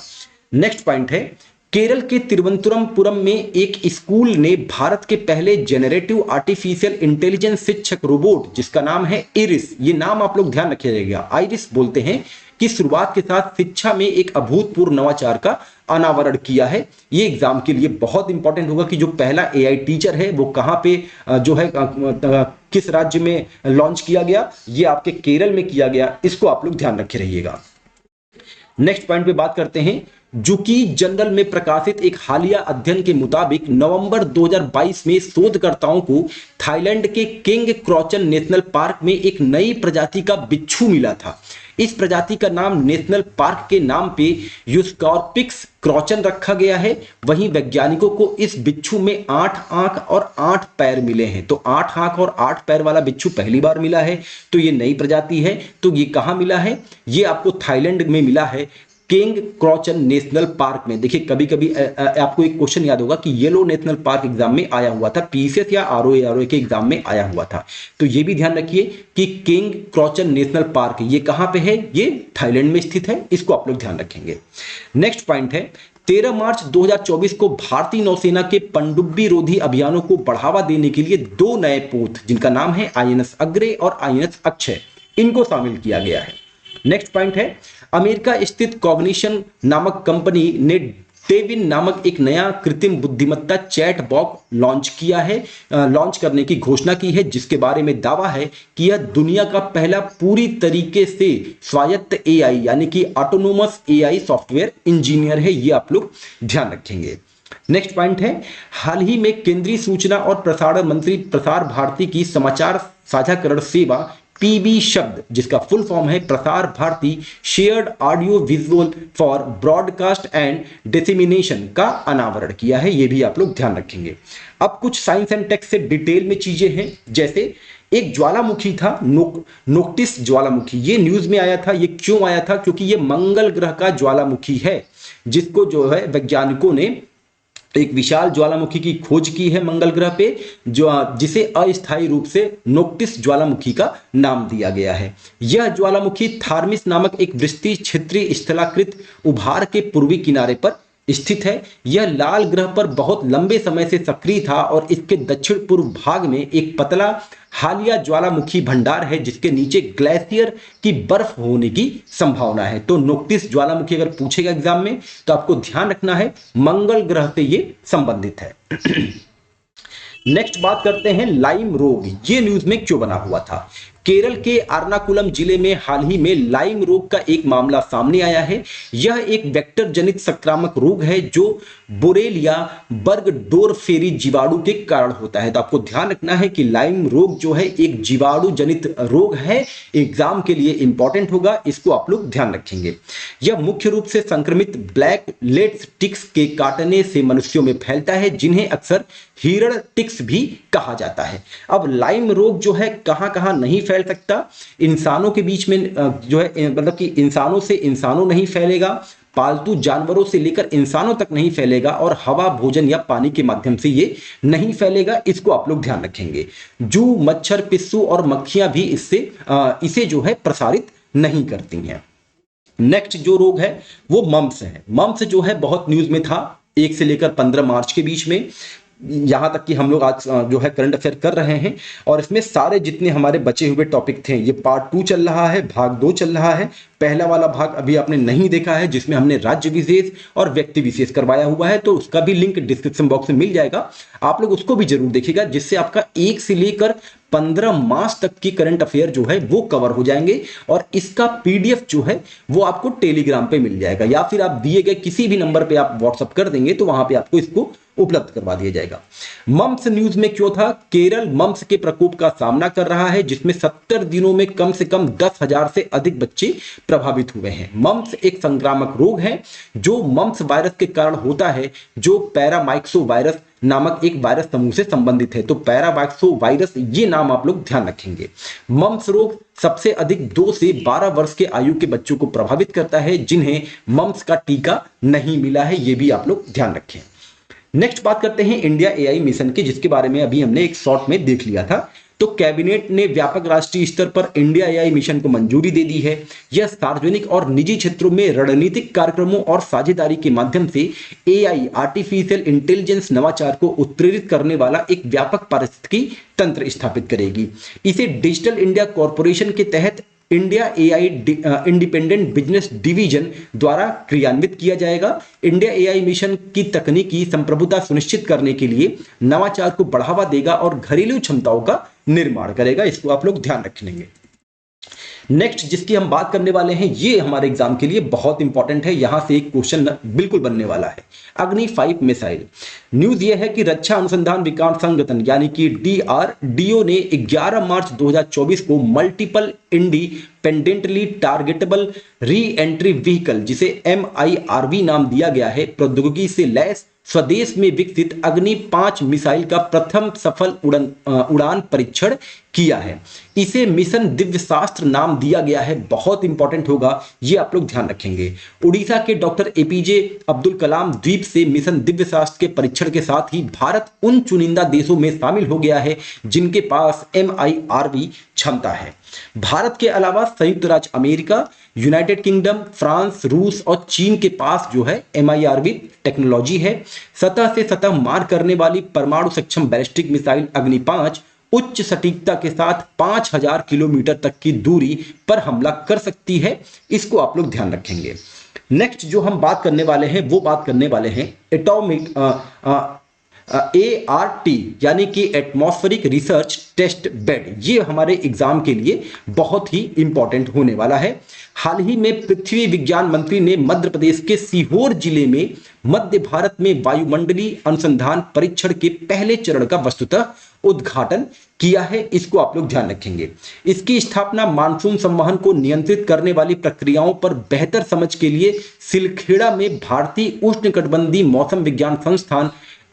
नेक्स्ट पॉइंट है, केरल के तिरुवनंतपुरम में एक स्कूल ने भारत के पहले जेनरेटिव आर्टिफिशियल इंटेलिजेंस शिक्षक रोबोट जिसका नाम है इरिस, ये नाम आप लोग ध्यान रखिएगा, आइरिस बोलते हैं, कि शुरुआत के साथ शिक्षा में एक अभूतपूर्व नवाचार का अनावरण किया है। ये एग्जाम के लिए बहुत इंपॉर्टेंट होगा कि जो पहला एआई टीचर है वो कहां पे जो है किस राज्य में लॉन्च किया गया? ये आपके केरल में किया गया। इसको आप लोग ध्यान रखे रहिएगा। नेक्स्ट पॉइंट पे बात करते हैं, जुकी जर्नल में प्रकाशित एक हालिया अध्ययन के मुताबिक नवंबर 2022 में शोधकर्ताओं को थाईलैंड के किंग क्रॉचन नेशनल पार्क में एक नई प्रजाति का बिच्छू मिला था। इस प्रजाति का नाम नेशनल पार्क के नाम पे यूस्कॉर्पिक्स क्रॉचन रखा गया है। वहीं वैज्ञानिकों को इस बिच्छू में 8 आंख और 8 पैर मिले हैं। तो 8 आंख और 8 पैर वाला बिच्छू पहली बार मिला है, तो ये नई प्रजाति है। तो ये कहां मिला है? ये आपको थाईलैंड में मिला है, किंग क्रॉचन नेशनल पार्क में। देखिए कभी कभी आपको एक क्वेश्चन याद होगा कि येलो नेशनल पार्क एग्जाम में आया हुआ था, पीसीएस या आरओए के एग्जाम में आया हुआ था। तो ये भी ध्यान रखिए कि किंग क्रॉचन नेशनल पार्क ये कहां पे है? ये थाईलैंड में स्थित है। इसको आप लोग ध्यान रखेंगे। नेक्स्ट पॉइंट है, 13 मार्च 2024 को भारतीय नौसेना के पनडुब्बी रोधी अभियानों को बढ़ावा देने के लिए 2 नए पोत जिनका नाम है आईएनएस अग्रे और आईएनएस अक्षय, इनको शामिल किया गया है। नेक्स्ट पॉइंट है, अमेरिका स्थित कॉग्निशन नामक कंपनी ने तेविन नामक एक नया कृत्रिम बुद्धिमत्ता चैट बॉक्स लॉन्च करने की घोषणा की है, जिसके बारे में दावा है कि यह दुनिया का पहला पूरी तरीके से स्वायत्त एआई यानी कि ऑटोनोमस एआई सॉफ्टवेयर इंजीनियर है। ये आप लोग ध्यान रखेंगे। नेक्स्ट पॉइंट है, हाल ही में केंद्रीय सूचना और प्रसारण मंत्री प्रसार भारती की समाचार साझाकरण सेवा पीबी शब्द, जिसका फुल फॉर्म है Prasar Bharati shared audio visual for broadcast and dissemination, का अनावरण किया है। यह भी आप लोग ध्यान रखेंगे। अब कुछ साइंस एंड टेक से डिटेल में चीजें हैं, जैसे एक ज्वालामुखी था नोक्टिस ज्वालामुखी, ये न्यूज में आया था। ये क्यों आया था? क्योंकि ये मंगल ग्रह का ज्वालामुखी है, जिसको जो है वैज्ञानिकों ने एक विशाल ज्वालामुखी की खोज की है मंगल ग्रह पे, जो जिसे अस्थायी रूप से नोक्टिस ज्वालामुखी का नाम दिया गया है। यह ज्वालामुखी थार्मिस नामक एक विस्तृत क्षेत्रीय स्थलाकृत उभार के पूर्वी किनारे पर स्थित है। यह लाल ग्रह पर बहुत लंबे समय से सक्रिय था और इसके दक्षिण पूर्व भाग में एक पतला हालिया ज्वालामुखी भंडार है, जिसके नीचे ग्लेशियर की बर्फ होने की संभावना है। तो नोक्टिस ज्वालामुखी अगर पूछेगा एग्जाम में तो आपको ध्यान रखना है मंगल ग्रह से ये संबंधित है। नेक्स्ट बात करते हैं लाइम रोग, ये न्यूज में क्यों बना हुआ था। केरल के एर्नाकुलम जिले में हाल ही में लाइम रोग का एक मामला सामने आया है। यह एक वेक्टर जनित संक्रामक रोग है जो बोरेलिया बर्गडोरफेरी जीवाणु के कारण होता है। तो आपको ध्यान रखना है कि लाइम रोग जो है एक जीवाणु जनित रोग है, एग्जाम के लिए इंपॉर्टेंट होगा, इसको आप लोग ध्यान रखेंगे। यह मुख्य रूप से संक्रमित ब्लैक लेट्स टिक्स के काटने से मनुष्यों में फैलता है, जिन्हें अक्सर हिरण टिक्स भी कहा जाता है। अब लाइम रोग जो है कहां कहां नहीं फैल सकता, इंसानों के बीच में जो है, मतलब कि इंसानों से इंसानों नहीं फैलेगा, पालतू जानवरों से लेकर इंसानों तक नहीं फैलेगा, और हवा, भोजन या पानी के माध्यम से ये नहीं फैलेगा। इसको आप लोग ध्यान रखेंगे। जू, मच्छर, पिस्सू और मक्खियां भी इसे जो है प्रसारित नहीं करती हैं। नेक्स्ट जो रोग है वो मम्प्स है। मम्प्स जो है बहुत न्यूज में था 1 से लेकर 15 मार्च के बीच में, यहां तक कि हम लोग आज जो है करंट अफेयर कर रहे हैं, और इसमें सारे जितने हमारे बचे हुए टॉपिक थे, ये पार्ट 2 चल रहा है, भाग 2 चल रहा है। पहला वाला भाग अभी आपने नहीं देखा है, जिसमें हमने राज्य विशेष और व्यक्ति विशेष करवाया हुआ है, तो उसका भी लिंक डिस्क्रिप्शन बॉक्स में मिल जाएगा, आप लोग उसको भी जरूर देखिएगा, जिससे आपका 1 से लेकर 15 मार्च तक की करंट अफेयर जो है वो कवर हो जाएंगे। और इसका पीडीएफ जो है वो आपको टेलीग्राम पे मिल जाएगा, या फिर आप दिए गए किसी भी नंबर पे आप व्हाट्सअप कर देंगे तो वहां पे आपको इसको उपलब्ध करवा दिया जाएगा। मम्प्स न्यूज में क्यों था? केरल मम्प्स के प्रकोप का सामना कर रहा है, जिसमें 70 दिनों में कम से कम 10,000 से अधिक बच्चे प्रभावित हुए हैं। मम्प्स एक संक्रामक रोग है जो मम्प्स वायरस के कारण होता है, जो पैरामाइक्सो वायरस नामक एक वायरस समूह से संबंधित है। तो पैरामाइक्सो वायरस, ये नाम आप लोग ध्यान रखेंगे। मम्प्स रोग सबसे अधिक 2 से 12 वर्ष के आयु के बच्चों को प्रभावित करता है, जिन्हें मम्प्स का टीका नहीं मिला है, ये भी आप लोग ध्यान रखें। नेक्स्ट बात करते हैं इंडिया एआई मिशन की, जिसके बारे में अभी हमने एक शॉर्ट में देख लिया था। तो कैबिनेट ने व्यापक राष्ट्रीय स्तर पर इंडिया एआई मिशन को मंजूरी दे दी है। यह सार्वजनिक और निजी क्षेत्रों में रणनीतिक कार्यक्रमों और साझेदारी के माध्यम से एआई आर्टिफिशियल इंटेलिजेंस नवाचार को उत्प्रेरित करने वाला एक व्यापक पारिस्थितिकी तंत्र स्थापित करेगी। इसे डिजिटल इंडिया कॉरपोरेशन के तहत India AI independent business division द्वारा क्रियान्वित किया जाएगा। इंडिया एआई मिशन की तकनीकी संप्रभुता सुनिश्चित करने के लिए नवाचार को बढ़ावा देगा और घरेलू क्षमताओं का निर्माण करेगा। इसको आप लोग ध्यान रखेंगे। नेक्स्ट जिसकी हम बात करने वाले हैं, ये हमारे एग्जाम के लिए बहुत इंपॉर्टेंट है, यहां से एक क्वेश्चन बिल्कुल बनने वाला है। अग्नि 5 मिसाइल न्यूज ये है कि रक्षा अनुसंधान विकास संगठन यानी कि डीआरडीओ ने 11 मार्च 2024 को multiple independently targetable re entry vehicle, जिसे MIRV नाम दिया गया है, प्रौद्योगिकी से लैस स्वदेश में विकसित अग्नि 5 मिसाइल का प्रथम सफल उड़ान परीक्षण किया है। इसे मिशन दिव्य शास्त्र नाम दिया गया है। बहुत इंपॉर्टेंट होगा, ये आप लोग ध्यान रखेंगे। उड़ीसा के डॉक्टर APJ अब्दुल कलाम द्वीप से मिशन दिव्य शास्त्र के परीक्षण के साथ ही भारत उन चुनिंदा देशों में शामिल हो गया है जिनके पास MIRV क्षमता है। भारत के अलावा संयुक्त राज्य अमेरिका, यूनाइटेड किंगडम, फ्रांस, रूस और चीन के पास जो है MIRV टेक्नोलॉजी है। सतह से सतह मार करने वाली परमाणु सक्षम बैलिस्टिक मिसाइल अग्नि 5 उच्च सटीकता के साथ 5000 किलोमीटर तक की दूरी पर हमला कर सकती है। इसको आप लोग ध्यान रखेंगे। नेक्स्ट जो हम बात करने वाले हैं वो बात करने वाले हैं एटॉमिक ART यानी कि एटमॉस्फेरिक रिसर्च टेस्ट बेड। ये हमारे एग्जाम के लिए बहुत ही इंपॉर्टेंट होने वाला है। हाल ही में पृथ्वी विज्ञान मंत्री ने मध्य प्रदेश के सीहोर जिले में मध्य भारत में वायुमंडलीय अनुसंधान परीक्षण के पहले चरण का वस्तुतः उद्घाटन किया है। इसको आप लोग ध्यान रखेंगे। इसकी स्थापना मानसून संवहन को नियंत्रित करने वाली प्रक्रियाओं पर बेहतर समझ के लिए सिलखेड़ा में भारतीय उष्णकटिबंधीय मौसम विज्ञान संस्थान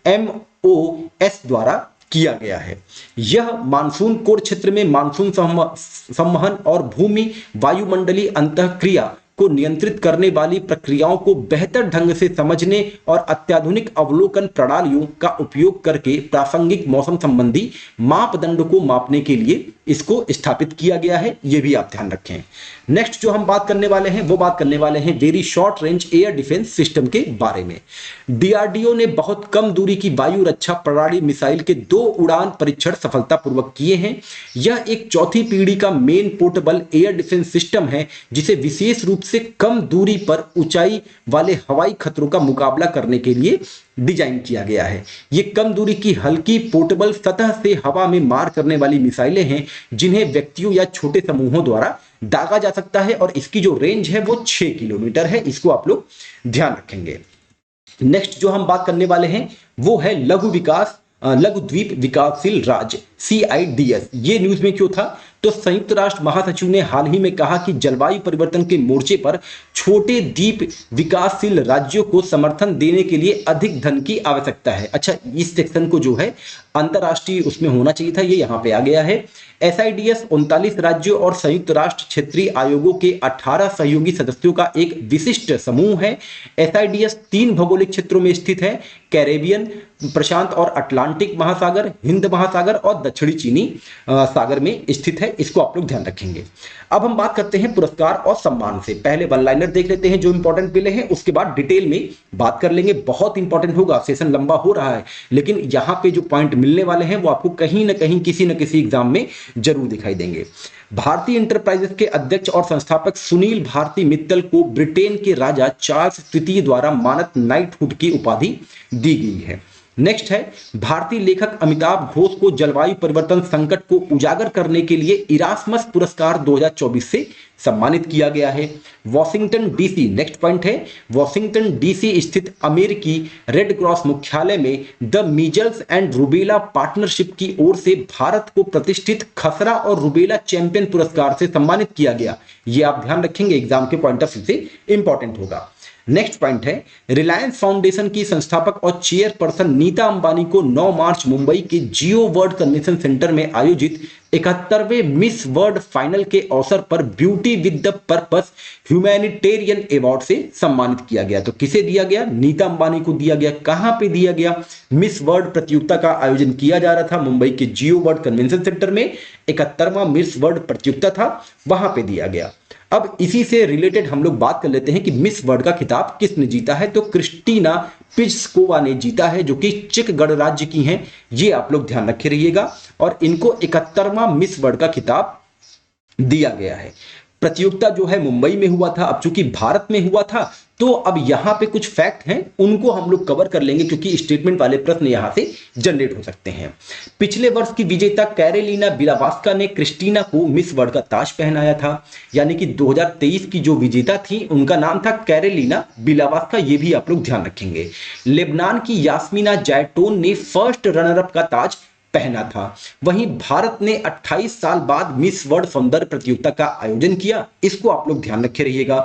MOS द्वारा किया गया है। यह मानसून कोर क्षेत्र में मानसून संवहन और भूमि वायुमंडलीय अंतःक्रिया को नियंत्रित करने वाली प्रक्रियाओं को बेहतर ढंग से समझने और अत्याधुनिक अवलोकन प्रणालियों का उपयोग करके प्रासंगिक मौसम संबंधी मापदंड को मापने के लिए इसको स्थापित किया गया है। यह भी आप ध्यान रखें। नेक्स्ट जो हम बात करने वाले हैं वो बात करने वाले हैं very short range air defence system के बारे में। DRDO ने बहुत कम दूरी की वायु रक्षा प्रणाली मिसाइल के 2 उड़ान परीक्षण सफलतापूर्वक किए हैं। यह एक चौथी पीढ़ी का main portable air defence system है जिसे विशेष रूप से कम दूरी पर ऊंचाई वाले हवाई खतरों का मुकाबला करने के लिए डिजाइन किया गया है। ये कम दूरी की हल्की पोर्टेबल सतह से हवा में मार करने वाली मिसाइलें हैं जिन्हें व्यक्तियों या छोटे समूहों द्वारा दागा जा सकता है और इसकी जो रेंज है वो 6 किलोमीटर है। इसको आप लोग ध्यान रखेंगे। नेक्स्ट जो हम बात करने वाले हैं वो है लघु द्वीप विकासशील राज्य CIDS। ये न्यूज में क्यों था? तो संयुक्त राष्ट्र महासचिव ने हाल ही में कहा कि जलवायु परिवर्तन के मोर्चे पर छोटे द्वीप विकासशील राज्यों को समर्थन देने के लिए अधिक धन की आवश्यकता है। अच्छा, इस सेक्शन को जो है अंतरराष्ट्रीय उसमें होना चाहिए था, ये यहाँ पे आ गया है। SIDS 39 राज्यों और संयुक्त राष्ट्र क्षेत्रीय आयोगों के 18 सहयोगी सदस्यों का एक विशिष्ट समूह है। SIDS 3 भौगोलिक क्षेत्रों में स्थित है, कैरेबियन, प्रशांत और अटलांटिक महासागर, हिंद महासागर और दक्षिणी चीनी सागर में स्थित है। इसको आप लोग ध्यान रखेंगे। अब हम बात करते हैं पुरस्कार और सम्मान से। पहले वन लाइनर देख लेते हैं जो इंपॉर्टेंट मिले हैं, उसके बाद डिटेल में बात कर लेंगे। बहुत इंपॉर्टेंट होगा, सेशन लंबा हो रहा है लेकिन यहाँ पे जो पॉइंट मिलने वाले हैं वो आपको कहीं ना कहीं किसी न किसी एग्जाम में जरूर दिखाई देंगे। भारतीय इंटरप्राइजेस के अध्यक्ष और संस्थापक सुनील भारती मित्तल को ब्रिटेन के राजा चार्ल्स तृतीय द्वारा मानद नाइटहुड की उपाधि दी गई है। नेक्स्ट है भारतीय लेखक अमिताभ घोष को जलवायु परिवर्तन संकट को उजागर करने के लिए इरास्मस पुरस्कार 2024 से सम्मानित किया गया है। वॉशिंगटन डीसी, नेक्स्ट पॉइंट है वॉशिंगटन डीसी स्थित अमेरिकी रेड क्रॉस मुख्यालय में the measles and rubella partnership की ओर से भारत को प्रतिष्ठित खसरा और रूबेला चैंपियन पुरस्कार से सम्मानित किया गया। यह आप ध्यान रखेंगे, एग्जाम के पॉइंट ऑफ व्यू से इंपॉर्टेंट होगा। नेक्स्ट पॉइंट है रिलायंस फाउंडेशन की संस्थापक और चेयरपर्सन नीता अंबानी को 9 मार्च मुंबई के जियो वर्ल्ड कन्वेंशन सेंटर में आयोजित 71वें मिस वर्ल्ड फाइनल के अवसर पर beauty with the purpose humanitarian award से सम्मानित किया गया। तो किसे दिया गया? नीता अंबानी को दिया गया। कहां पे दिया गया? मिस वर्ल्ड प्रतियोगिता का आयोजन किया जा रहा था मुंबई के जियो वर्ल्ड कन्वेंशन सेंटर में, 71वां मिस वर्ल्ड प्रतियोगिता था, वहां पे दिया गया। अब इसी से रिलेटेड हम लोग बात कर लेते हैं कि मिस वर्ल्ड का खिताब किसने जीता है। तो क्रिस्टीना पिस्कोवा ने जीता है जो कि चेक गणराज्य की हैं। ये आप लोग ध्यान रखे रहिएगा और इनको 71वां मिस वर्ल्ड का खिताब दिया गया है। प्रतियोगिता जो है मुंबई में हुआ था, अब चूंकि भारत में हुआ था तो अब यहां पे कुछ फैक्ट हैं उनको हम लोग कवर कर लेंगे क्योंकि स्टेटमेंट वाले प्रश्न यहां से जनरेट हो सकते हैं। पिछले वर्ष की विजेता कैरेलिना बिलावास्का ने क्रिस्टीना को मिस वर्ल्ड का ताज पहनाया था, यानी कि 2023 की जो विजेता थी उनका नाम था कैरेलिना बिलावास्का। ये भी आप लोग ध्यान रखेंगे। लेबनान की यास्मीना जैटोन ने फर्स्ट रनर अप का ताज पहना था। वहीं भारत ने 28 साल बाद मिस वर्ल्ड सौंदर्य प्रतियोगिता का आयोजन किया। इसको आप लोग ध्यान रखे रहिएगा।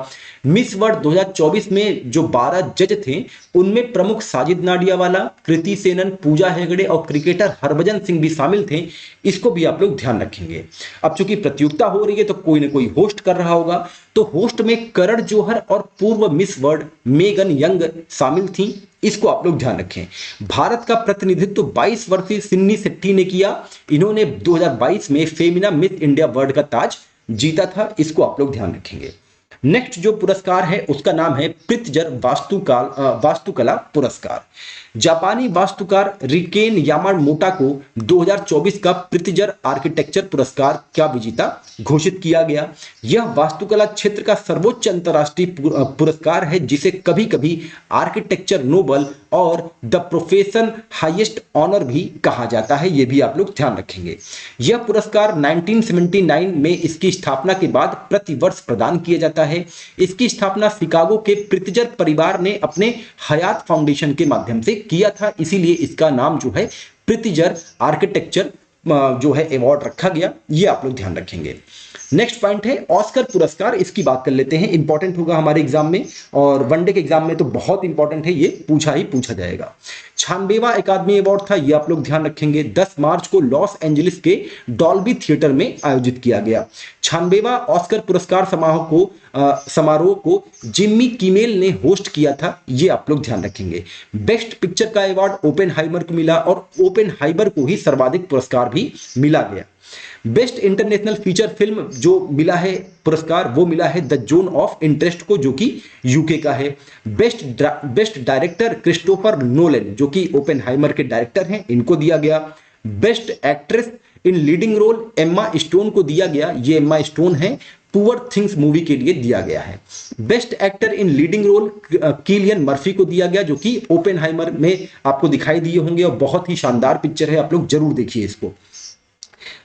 मिस वर्ल्ड 2024 में जो 12 जज थे उनमें प्रमुख साजिद नाडियावाला, कृति सेनन, पूजा हेगड़े और क्रिकेटर हरभजन सिंह भी शामिल थे। इसको भी आप लोग ध्यान रखेंगे। अब चूंकि प्रतियोगिता हो रही है तो कोई ना कोई होस्ट कर रहा होगा, तो होस्ट में करण जौहर और पूर्व मिस वर्ल्ड मेगन यंग शामिल थी। इसको आप लोग ध्यान रखें। भारत का प्रतिनिधित्व 22 वर्षीय सिन्नी शेट्टी ने किया। इन्होंने 2022 में फेमिना मिस इंडिया वर्ल्ड का ताज जीता था। इसको आप लोग ध्यान रखेंगे। नेक्स्ट जो पुरस्कार है उसका नाम है प्रित्जर वास्तुकला पुरस्कार। जापानी वास्तुकार रिकेन यामामोटा को 2024 का प्रित्जर आर्किटेक्चर पुरस्कार का विजेता घोषित किया गया। यह वास्तुकला क्षेत्र का सर्वोच्च अंतर्राष्ट्रीय पुरस्कार है जिसे कभी कभी आर्किटेक्चर नोबल और द प्रोफेशन हाईएस्ट ऑनर भी कहा जाता है, यह भी आप लोग ध्यान रखेंगे। यह पुरस्कार 1979 में इसकी स्थापना के बाद प्रतिवर्ष प्रदान किया जाता है। इसकी स्थापना शिकागो के प्रित्जर परिवार ने अपने हयात फाउंडेशन के माध्यम से किया था, इसीलिए इसका नाम जो है प्रित्जर आर्किटेक्चर जो है अवार्ड रखा गया, ये आप लोग ध्यान रखेंगे। नेक्स्ट पॉइंट है ऑस्कर पुरस्कार, इसकी बात कर लेते हैं। इंपॉर्टेंट होगा हमारे एग्जाम में और वनडे के एग्जाम में तो बहुत इंपॉर्टेंट है, ये पूछा जाएगा। 96वां अकादमी अवार्ड था, ये आप लोग ध्यान रखेंगे। 10 मार्च को लॉस एंजलिस के डॉल्बी थिएटर में आयोजित किया गया। 96वां ऑस्कर पुरस्कार समारोह को जिम्मी किमेल ने होस्ट किया था, ये आप लोग ध्यान रखेंगे। बेस्ट पिक्चर का अवार्ड ओपेनहाइमर को मिला और ओपेनहाइमर को ही सर्वाधिक पुरस्कार भी मिला गया। बेस्ट इंटरनेशनल फीचर फिल्म जो मिला है पुरस्कार वो मिला है द जोन ऑफ इंटरेस्ट को, जो कि यूके का है। बेस्ट डायरेक्टर क्रिस्टोफर नोलन जो कि ओपेनहाइमर के डायरेक्टर हैं, इनको दिया गया। Best actress in leading role Emma Stone को दिया गया, ये एम्मा स्टोन है, पुअर थिंग्स मूवी के लिए दिया गया है। Best actor in leading role Cillian Murphy को दिया गया जो कि ओपेनहाइमर में आपको दिखाई दिए होंगे और बहुत ही शानदार पिक्चर है, आप लोग जरूर देखिए इसको।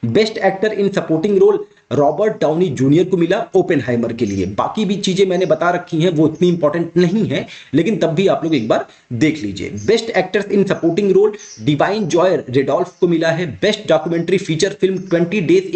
Best actor in supporting role Robert Downey Junior को मिला ओपेनहाइमर के लिए। बाकी भी चीजें मैंने बता रखी हैं, वो इतनी इंपॉर्टेंट नहीं है, लेकिन तब भी आप लोग एक बार देख लीजिए। Best actors in supporting role Divine Joy Randolph को मिला है। Best documentary feature film 20 days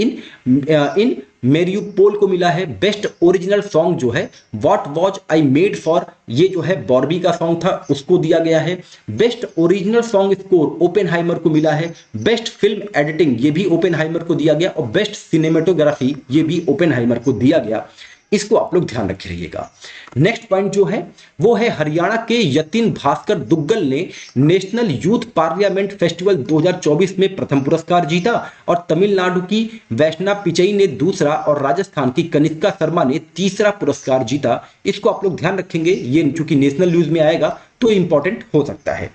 in Mariupol को मिला है। बेस्ट ओरिजिनल सॉन्ग जो है what was I made for, ये जो है बॉर्बी का सॉन्ग था, उसको दिया गया है। Best original song score Oppenheimer को मिला है। बेस्ट फिल्म एडिटिंग ये भी ओपेनहाइमर को दिया गया और बेस्ट सिनेमेटोग्राफी ये भी ओपेनहाइमर को दिया गया, इसको आप लोग ध्यान रखे रहिएगा। नेक्स्ट पॉइंट जो है वो है हरियाणा के यतिन भास्कर दुग्गल ने नेशनल यूथ पार्लियामेंट फेस्टिवल 2024 में प्रथम पुरस्कार जीता और तमिलनाडु की वैष्णा पिचई ने दूसरा और राजस्थान की कनिष्का शर्मा ने तीसरा पुरस्कार जीता, इसको आप लोग ध्यान रखेंगे, ये चूंकि नेशनल न्यूज में आएगा तो इंपॉर्टेंट हो सकता है।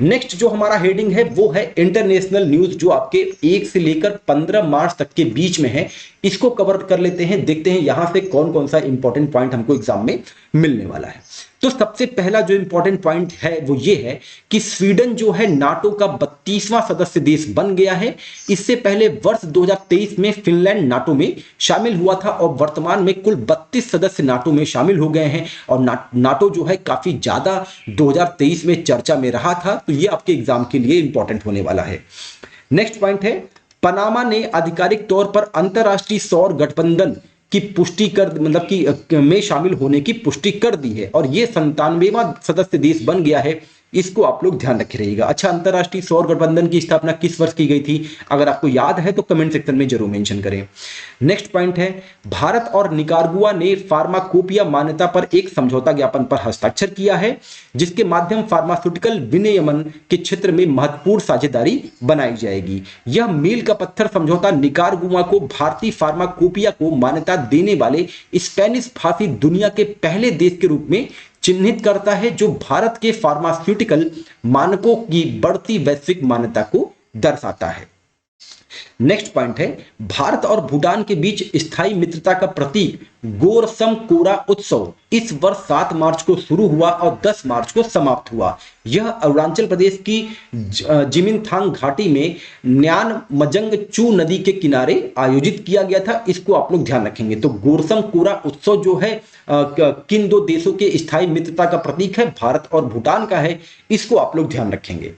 नेक्स्ट जो हमारा हेडिंग है वो है इंटरनेशनल न्यूज, जो आपके 1 से लेकर 15 मार्च तक के बीच में है, इसको कवर कर लेते हैं। देखते हैं यहां से कौन कौन सा इंपॉर्टेंट पॉइंट हमको एग्जाम में मिलने वाला है। तो सबसे पहला जो इंपॉर्टेंट पॉइंट है वो ये है कि स्वीडन जो है नाटो का 32वां सदस्य देश बन गया है। इससे पहले वर्ष 2023 में फिनलैंड नाटो में शामिल हुआ था और वर्तमान में कुल 32 सदस्य नाटो में शामिल हो गए हैं और नाटो जो है काफी ज्यादा 2023 में चर्चा में रहा था, तो ये आपके एग्जाम के लिए इंपॉर्टेंट होने वाला है। नेक्स्ट पॉइंट है पनामा ने आधिकारिक तौर पर अंतरराष्ट्रीय सौर गठबंधन की पुष्टि कर मतलब कि में शामिल होने की पुष्टि कर दी है और ये 97वां सदस्य देश बन गया है, इसको आप लोग ध्यान रखे रहिएगा। अच्छा, अंतरराष्ट्रीय सौर गठबंधन की स्थापना किस वर्ष की गई थी, अगर आपको याद है तो कमेंट सेक्शन में जरूर मेंशन करें। नेक्स्ट पॉइंट है भारत और निकारागुआ ने फार्माकोपिया मान्यता पर एक समझौता ज्ञापन पर हस्ताक्षर किया है, जिसके माध्यम फार्मास्यूटिकल विनियमन के क्षेत्र में महत्वपूर्ण साझेदारी बनाई जाएगी। यह मील का पत्थर समझौता निकारागुआ को भारतीय फार्माकोपिया को मान्यता देने वाले स्पेनिश भाषी दुनिया के पहले देश के रूप में चिन्हित करता है, जो भारत के फार्मास्यूटिकल मानकों की बढ़ती वैश्विक मान्यता को दर्शाता है। नेक्स्ट पॉइंट है भारत और भूटान के बीच स्थायी मित्रता का प्रतीक गोरसम कोरा उत्सव इस वर्ष 7 मार्च को शुरू हुआ और 10 मार्च को समाप्त हुआ। यह अरुणाचल प्रदेश की जिमिनथांग घाटी में न्यान मजंग चू नदी के किनारे आयोजित किया गया था, इसको आप लोग ध्यान रखेंगे। तो गोरसम कोरा उत्सव जो है किन दो देशों के स्थायी मित्रता का प्रतीक है, भारत और भूटान का है, इसको आप लोग ध्यान रखेंगे।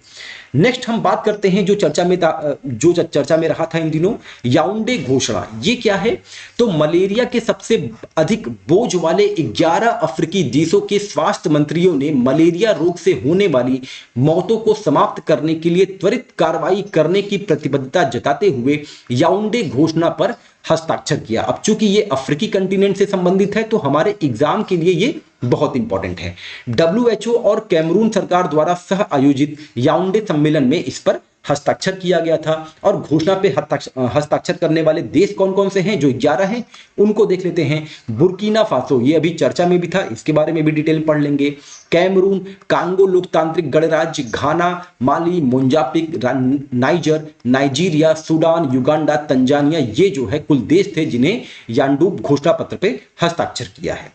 नेक्स्ट हम बात करते हैं जो चर्चा में रहा था इन दिनों, याओंडे घोषणा। ये क्या है, तो मलेरिया के सबसे अधिक बोझ वाले 11 अफ्रीकी देशों के स्वास्थ्य मंत्रियों ने मलेरिया रोग से होने वाली मौतों को समाप्त करने के लिए त्वरित कार्रवाई करने की प्रतिबद्धता जताते हुए याओंडे घोषणा पर हस्ताक्षर किया। अब चूंकि ये अफ्रीकी कंटिनेंट से संबंधित है तो हमारे एग्जाम के लिए ये बहुत इंपॉर्टेंट है। WHO और कैमरून सरकार द्वारा सह आयोजित याओंडे सम्मेलन में इस पर हस्ताक्षर किया गया था। और घोषणा पे हस्ताक्षर करने वाले देश कौन कौन से हैं, जो 11 हैं उनको देख लेते हैं। बुर्किना फासो, ये अभी चर्चा में भी था, इसके बारे में भी डिटेल पढ़ लेंगे। कैमरून, कांगो लोकतांत्रिक गणराज्य, Ghana, Mali, Mozambique, Niger, Nigeria, Sudan, Uganda, Tanzania, ये जो है कुल देश थे जिन्हें यानडूब घोषणा पत्र पे हस्ताक्षर किया है।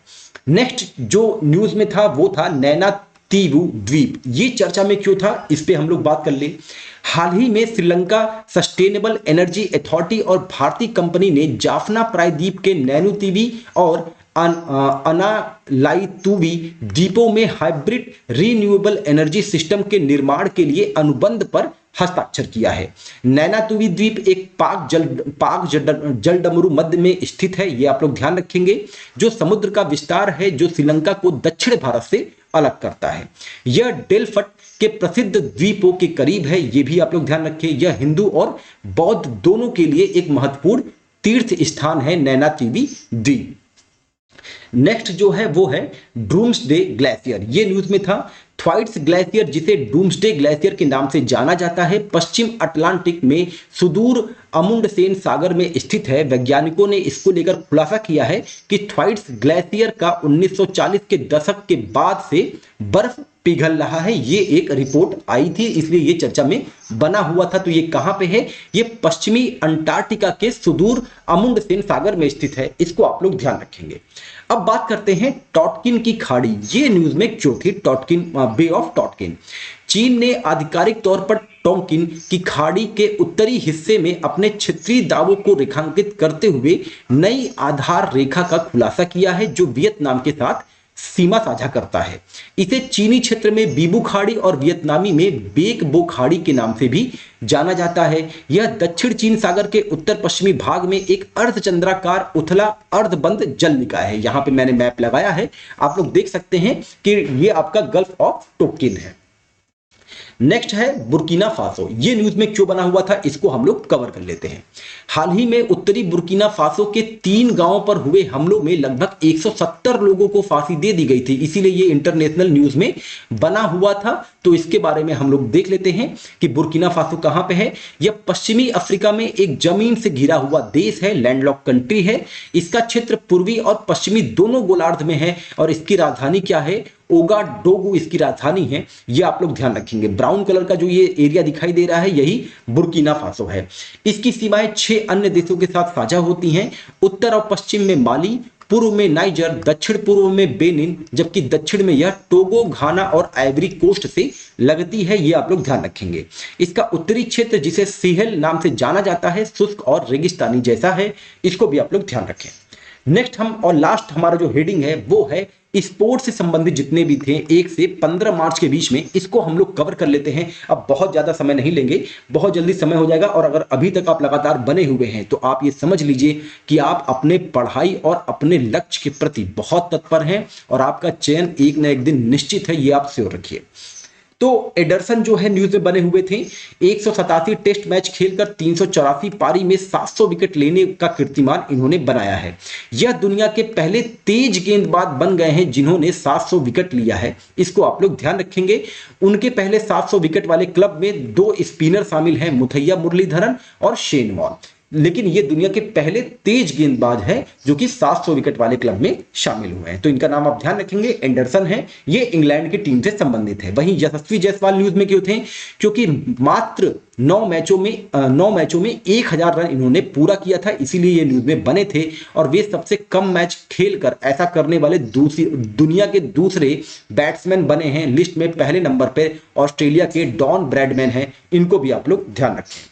नेक्स्ट जो न्यूज में था वो था नैना तीवु द्वीप। ये चर्चा में क्यों था, इस पे हम लोग बात कर ले। हाल ही में श्रीलंका सस्टेनेबल एनर्जी अथॉरिटी और भारतीय कंपनी ने जाफना प्रायद्वीप के नैनुतीवी और अनालाइतुवी द्वीपों में हाइब्रिड रिन्यूएबल एनर्जी सिस्टम के निर्माण के लिए अनुबंध पर हस्ताक्षर किया है। नैनातुवी द्वीप एक पाक जलडमरू मध्य में स्थित है, ये आप लोग ध्यान रखेंगे, जो समुद्र का विस्तार है जो श्रीलंका को दक्षिण भारत से अलग करता है। यह डेलफट के प्रसिद्ध द्वीपों के करीब है, ये भी आप लोग ध्यान रखें। यह हिंदू और बौद्ध दोनों के लिए एक महत्वपूर्ण तीर्थ स्थान है नैनातुवी द्वीप। नेक्स्ट जो है वो है डूम्सडे ग्लेशियर। ये न्यूज में था। थ्वाइट्स ग्लेशियर, जिसे डूम्सडे ग्लेशियर के नाम से जाना जाता है, पश्चिम अटलांटिक में सुदूर अमुंडसेन सागर में स्थित है। वैज्ञानिकों ने इसको लेकर खुलासा किया है कि थ्वाइट्स ग्लेशियर का 1940 के दशक के बाद से बर्फ पिघल रहा है। ये एक रिपोर्ट आई थी, इसलिए ये चर्चा में बना हुआ था। तो ये कहां पे है, ये पश्चिमी अंटार्कटिका के सुदूर अमुंडसेन सागर में स्थित है, इसको आप लोग ध्यान रखेंगे। अब बात करते हैं टॉटकिन की खाड़ी। ये न्यूज में क्यों थी, टॉटकिन बे ऑफ टॉटकिन। चीन ने आधिकारिक तौर पर टोंकिन की खाड़ी के उत्तरी हिस्से में अपने क्षेत्रीय दावों को रेखांकित करते हुए नई आधार रेखा का खुलासा किया है, जो वियतनाम के साथ सीमा साझा करता है। इसे चीनी क्षेत्र में बीबू खाड़ी और वियतनामी में बेक बो खाड़ी के नाम से भी जाना जाता है। यह दक्षिण चीन सागर के उत्तर पश्चिमी भाग में एक अर्धचंद्राकार उथला अर्धबंद जल निकाय है। यहां पे मैंने मैप लगाया है, आप लोग देख सकते हैं कि ये आपका गल्फ ऑफ टोकिन है। नेक्स्ट है बुर्किना फासो। ये न्यूज में क्यों बना हुआ था, इसको हम लोग कवर कर लेते हैं। हाल ही में उत्तरी बुर्किना फासो के 3 गांवों पर हुए हमलों में लगभग 170 लोगों को फांसी दे दी गई थी, इसीलिए ये इंटरनेशनल न्यूज में बना हुआ था। तो इसके बारे में हम लोग देख लेते हैं कि बुर्किना फासो कहां पे है। यह पश्चिमी अफ्रीका में एक जमीन से घिरा हुआ देश है, लैंडलॉक कंट्री है। इसका क्षेत्र पूर्वी और पश्चिमी दोनों गोलार्ध में है और इसकी राजधानी क्या है, ओगाडोगु इसकी राजधानी है। ये आप लोग ध्यान रखेंगे। ब्राउन कलर का जो ये एरिया दिखाई दे रहा है, यही बुर्किना फासो है। इसकी सीमाएं 6 अन्य देशों के साथ साझा होती हैं। उत्तर और पश्चिम में माली, पूर्व में नाइजर, दक्षिण पूर्व में बेनिन, जबकि दक्षिण में यह टोगो, घाना और आइवरी कोस्ट से लगती है। ये आप लोग ध्यान रखेंगे। इसका उत्तरी क्षेत्र, जिसे सेहेल नाम से जाना जाता है, शुष्क और रेगिस्तानी जैसा है, इसको भी आप लोग ध्यान रखें। नेक्स्ट हम और लास्ट हमारा जो हेडिंग है वो है स्पोर्ट्स से संबंधित जितने भी थे 1 से 15 मार्च के बीच में, इसको हम लोग कवर कर लेते हैं। अब बहुत ज्यादा समय नहीं लेंगे, बहुत जल्दी समय हो जाएगा। और अगर अभी तक आप लगातार बने हुए हैं तो आप ये समझ लीजिए कि आप अपने पढ़ाई और अपने लक्ष्य के प्रति बहुत तत्पर हैं और आपका चयन एक न एक दिन निश्चित है, ये आप श्योर रखिए। तो एडरसन जो है न्यूज में बने हुए थे। 187 टेस्ट मैच खेलकर 384 पारी में 700 विकेट लेने का कीर्तिमान इन्होंने बनाया है। यह दुनिया के पहले तेज गेंदबाज बन गए हैं जिन्होंने 700 विकेट लिया है, इसको आप लोग ध्यान रखेंगे। उनके पहले 700 विकेट वाले क्लब में 2 स्पिनर शामिल हैं, मुथैया मुरलीधरन और शेन वॉर्न। लेकिन ये दुनिया के पहले तेज गेंदबाज है जो कि 700 विकेट वाले क्लब में शामिल हुए हैं। तो इनका नाम आप ध्यान रखेंगे, एंडरसन है। ये इंग्लैंड की टीम से संबंधित है। वहीं यशस्वी जायसवाल न्यूज में क्यों थे, क्योंकि मात्र 9 मैचों में 1000 रन इन्होंने पूरा किया था, इसीलिए ये न्यूज में बने थे। और वे सबसे कम मैच खेलकर ऐसा करने वाले दुनिया के दूसरे बैट्समैन बने हैं। लिस्ट में पहले नंबर पर ऑस्ट्रेलिया के डॉन ब्रैडमैन हैं, इनको भी आप लोग ध्यान रखें।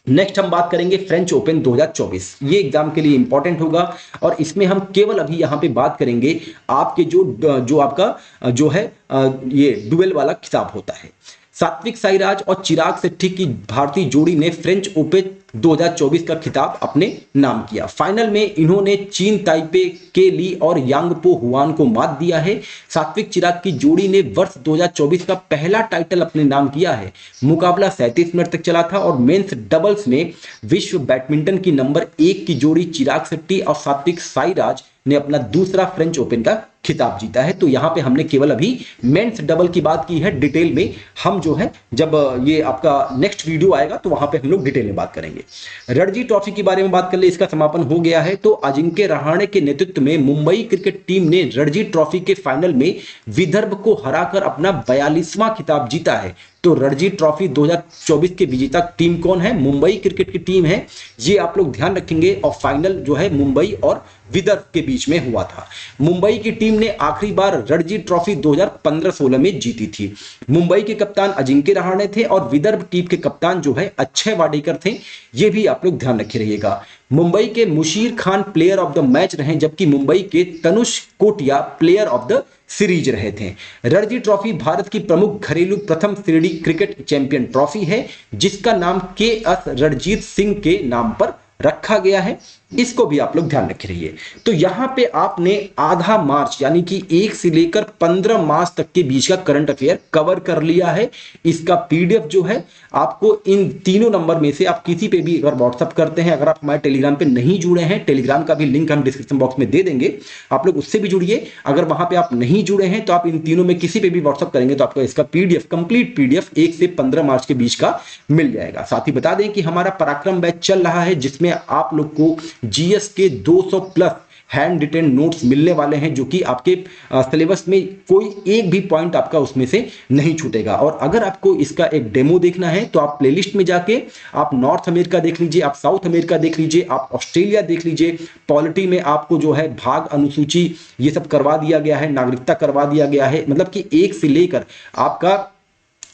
नेक्स्ट हम बात करेंगे फ्रेंच ओपन 2024। ये एग्जाम के लिए इंपॉर्टेंट होगा और इसमें हम केवल अभी यहां पे बात करेंगे आपके जो आपका जो है ये डुएल वाला खिताब होता है। सात्विक साईराज और चिराग शेट्टी की भारतीय जोड़ी ने फ्रेंच ओपन 2024 का खिताब अपने नाम किया। फाइनल में इन्होंने चीन ताइपे के ली और यांगपो हुआन को मात दिया है। सात्विक चिराग की जोड़ी ने वर्ष 2024 का पहला टाइटल अपने नाम किया है। मुकाबला 37 मिनट तक चला था और मेंस डबल्स में विश्व बैडमिंटन की नंबर 1 की जोड़ी चिराग शेट्टी और सात्विक साईराज ने अपना दूसरा फ्रेंच ओपन का खिताब जीता है। तो यहां पे हमने केवल अभी मेंस डबल की बात की है, डिटेल में हम जो है जब ये आपका नेक्स्ट वीडियो आएगा तो वहां पे हम लोग डिटेल में बात करेंगे। रणजी ट्रॉफी के बारे में बात कर ले, इसका समापन हो गया है। तो अजिंक्य रहाणे के नेतृत्व में मुंबई क्रिकेट टीम ने रणजी ट्रॉफी के फाइनल में विदर्भ को हराकर अपना 42वां खिताब जीता है। तो रणजी ट्रॉफी 2024 के विजेता टीम कौन है? मुंबई क्रिकेट की टीम है, ये आप लोग ध्यान रखेंगे। और फाइनल जो है मुंबई और विदर्भ के बीच में हुआ था। मुंबई की टीम ने आखिरी बार रणजी ट्रॉफी 2015-16 में जीती थी। मुंबई के कप्तान अजिंक्य रहाणे थे और विदर्भ टीम के कप्तान जो है अक्षय वाडेकर थे, ये भी आप लोग ध्यान रखे रहिएगा। मुंबई के Musheer Khan player of the match रहे, जबकि मुंबई के Tanush Kotian player of the series रहे थे। रणजी ट्रॉफी भारत की प्रमुख घरेलू प्रथम श्रेणी क्रिकेट चैंपियन ट्रॉफी है, जिसका नाम के.एस. रणजीत सिंह के नाम पर रखा गया है। इसको भी आप लोग ध्यान रखे रहिए। तो यहां पे आपने आधा मार्च यानी कि 1 से लेकर 15 मार्च तक के बीच का करंट अफेयर कवर कर लिया है। इसका पीडीएफ जो है आपको इन तीनों नंबर में से आप किसी पे भी अगर व्हाट्सअप करते हैं, अगर आप हमारे टेलीग्राम पे नहीं जुड़े हैं, टेलीग्राम का भी लिंक हम डिस्क्रिप्शन बॉक्स में दे देंगे, आप लोग उससे भी जुड़िए। अगर वहां पे आप नहीं जुड़े हैं तो आप इन तीनों में किसी पे भी व्हाट्सअप करेंगे तो आपको इसका पीडीएफ, कंप्लीट पीडीएफ 1 से 15 मार्च के बीच का मिल जाएगा। साथ ही बता दें कि हमारा पराक्रम बैच चल रहा है, जिसमें आप लोग को जीएस के 200 प्लस हैंड रिटेन नोट्स मिलने वाले हैं, जो कि आपके सिलेबस में कोई एक भी पॉइंट आपका उसमें से नहीं छूटेगा। और अगर आपको इसका एक डेमो देखना है तो आप प्लेलिस्ट में जाके आप नॉर्थ अमेरिका देख लीजिए, आप साउथ अमेरिका देख लीजिए, आप ऑस्ट्रेलिया देख लीजिए। पॉलिटी में आपको जो है भाग, अनुसूची, ये सब करवा दिया गया है, नागरिकता करवा दिया गया है, मतलब कि 1 से लेकर आपका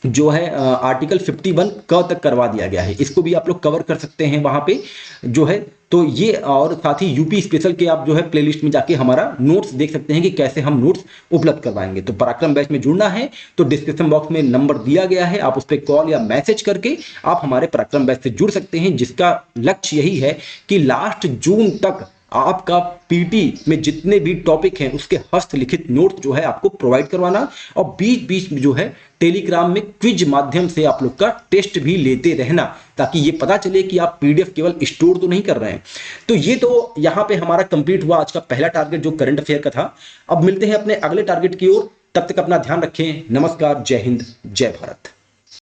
जो है आर्टिकल 51 क तक करवा दिया गया है। इसको भी आप लोग कवर कर सकते हैं वहां पे जो है। तो ये, और साथ ही यूपी स्पेशल के आप जो है प्लेलिस्ट में जाके हमारा नोट्स देख सकते हैं कि कैसे हम नोट्स उपलब्ध करवाएंगे। तो पराक्रम बैच में जुड़ना है तो डिस्क्रिप्शन बॉक्स में नंबर दिया गया है, आप उस पर कॉल या मैसेज करके आप हमारे पराक्रम बैच से जुड़ सकते हैं, जिसका लक्ष्य यही है कि लास्ट जून तक आपका पीटी में जितने भी टॉपिक हैं उसके हस्तलिखित नोट जो है आपको प्रोवाइड करवाना, और बीच बीच में जो है टेलीग्राम में क्विज माध्यम से आप लोग का टेस्ट भी लेते रहना, ताकि ये पता चले कि आप पीडीएफ केवल स्टोर तो नहीं कर रहे हैं। तो ये तो यहाँ पे हमारा कंप्लीट हुआ आज का पहला टारगेट जो करंट अफेयर का था। अब मिलते हैं अपने अगले टारगेट की ओर, तब तक अपना ध्यान रखें। नमस्कार, जय हिंद, जय भारत।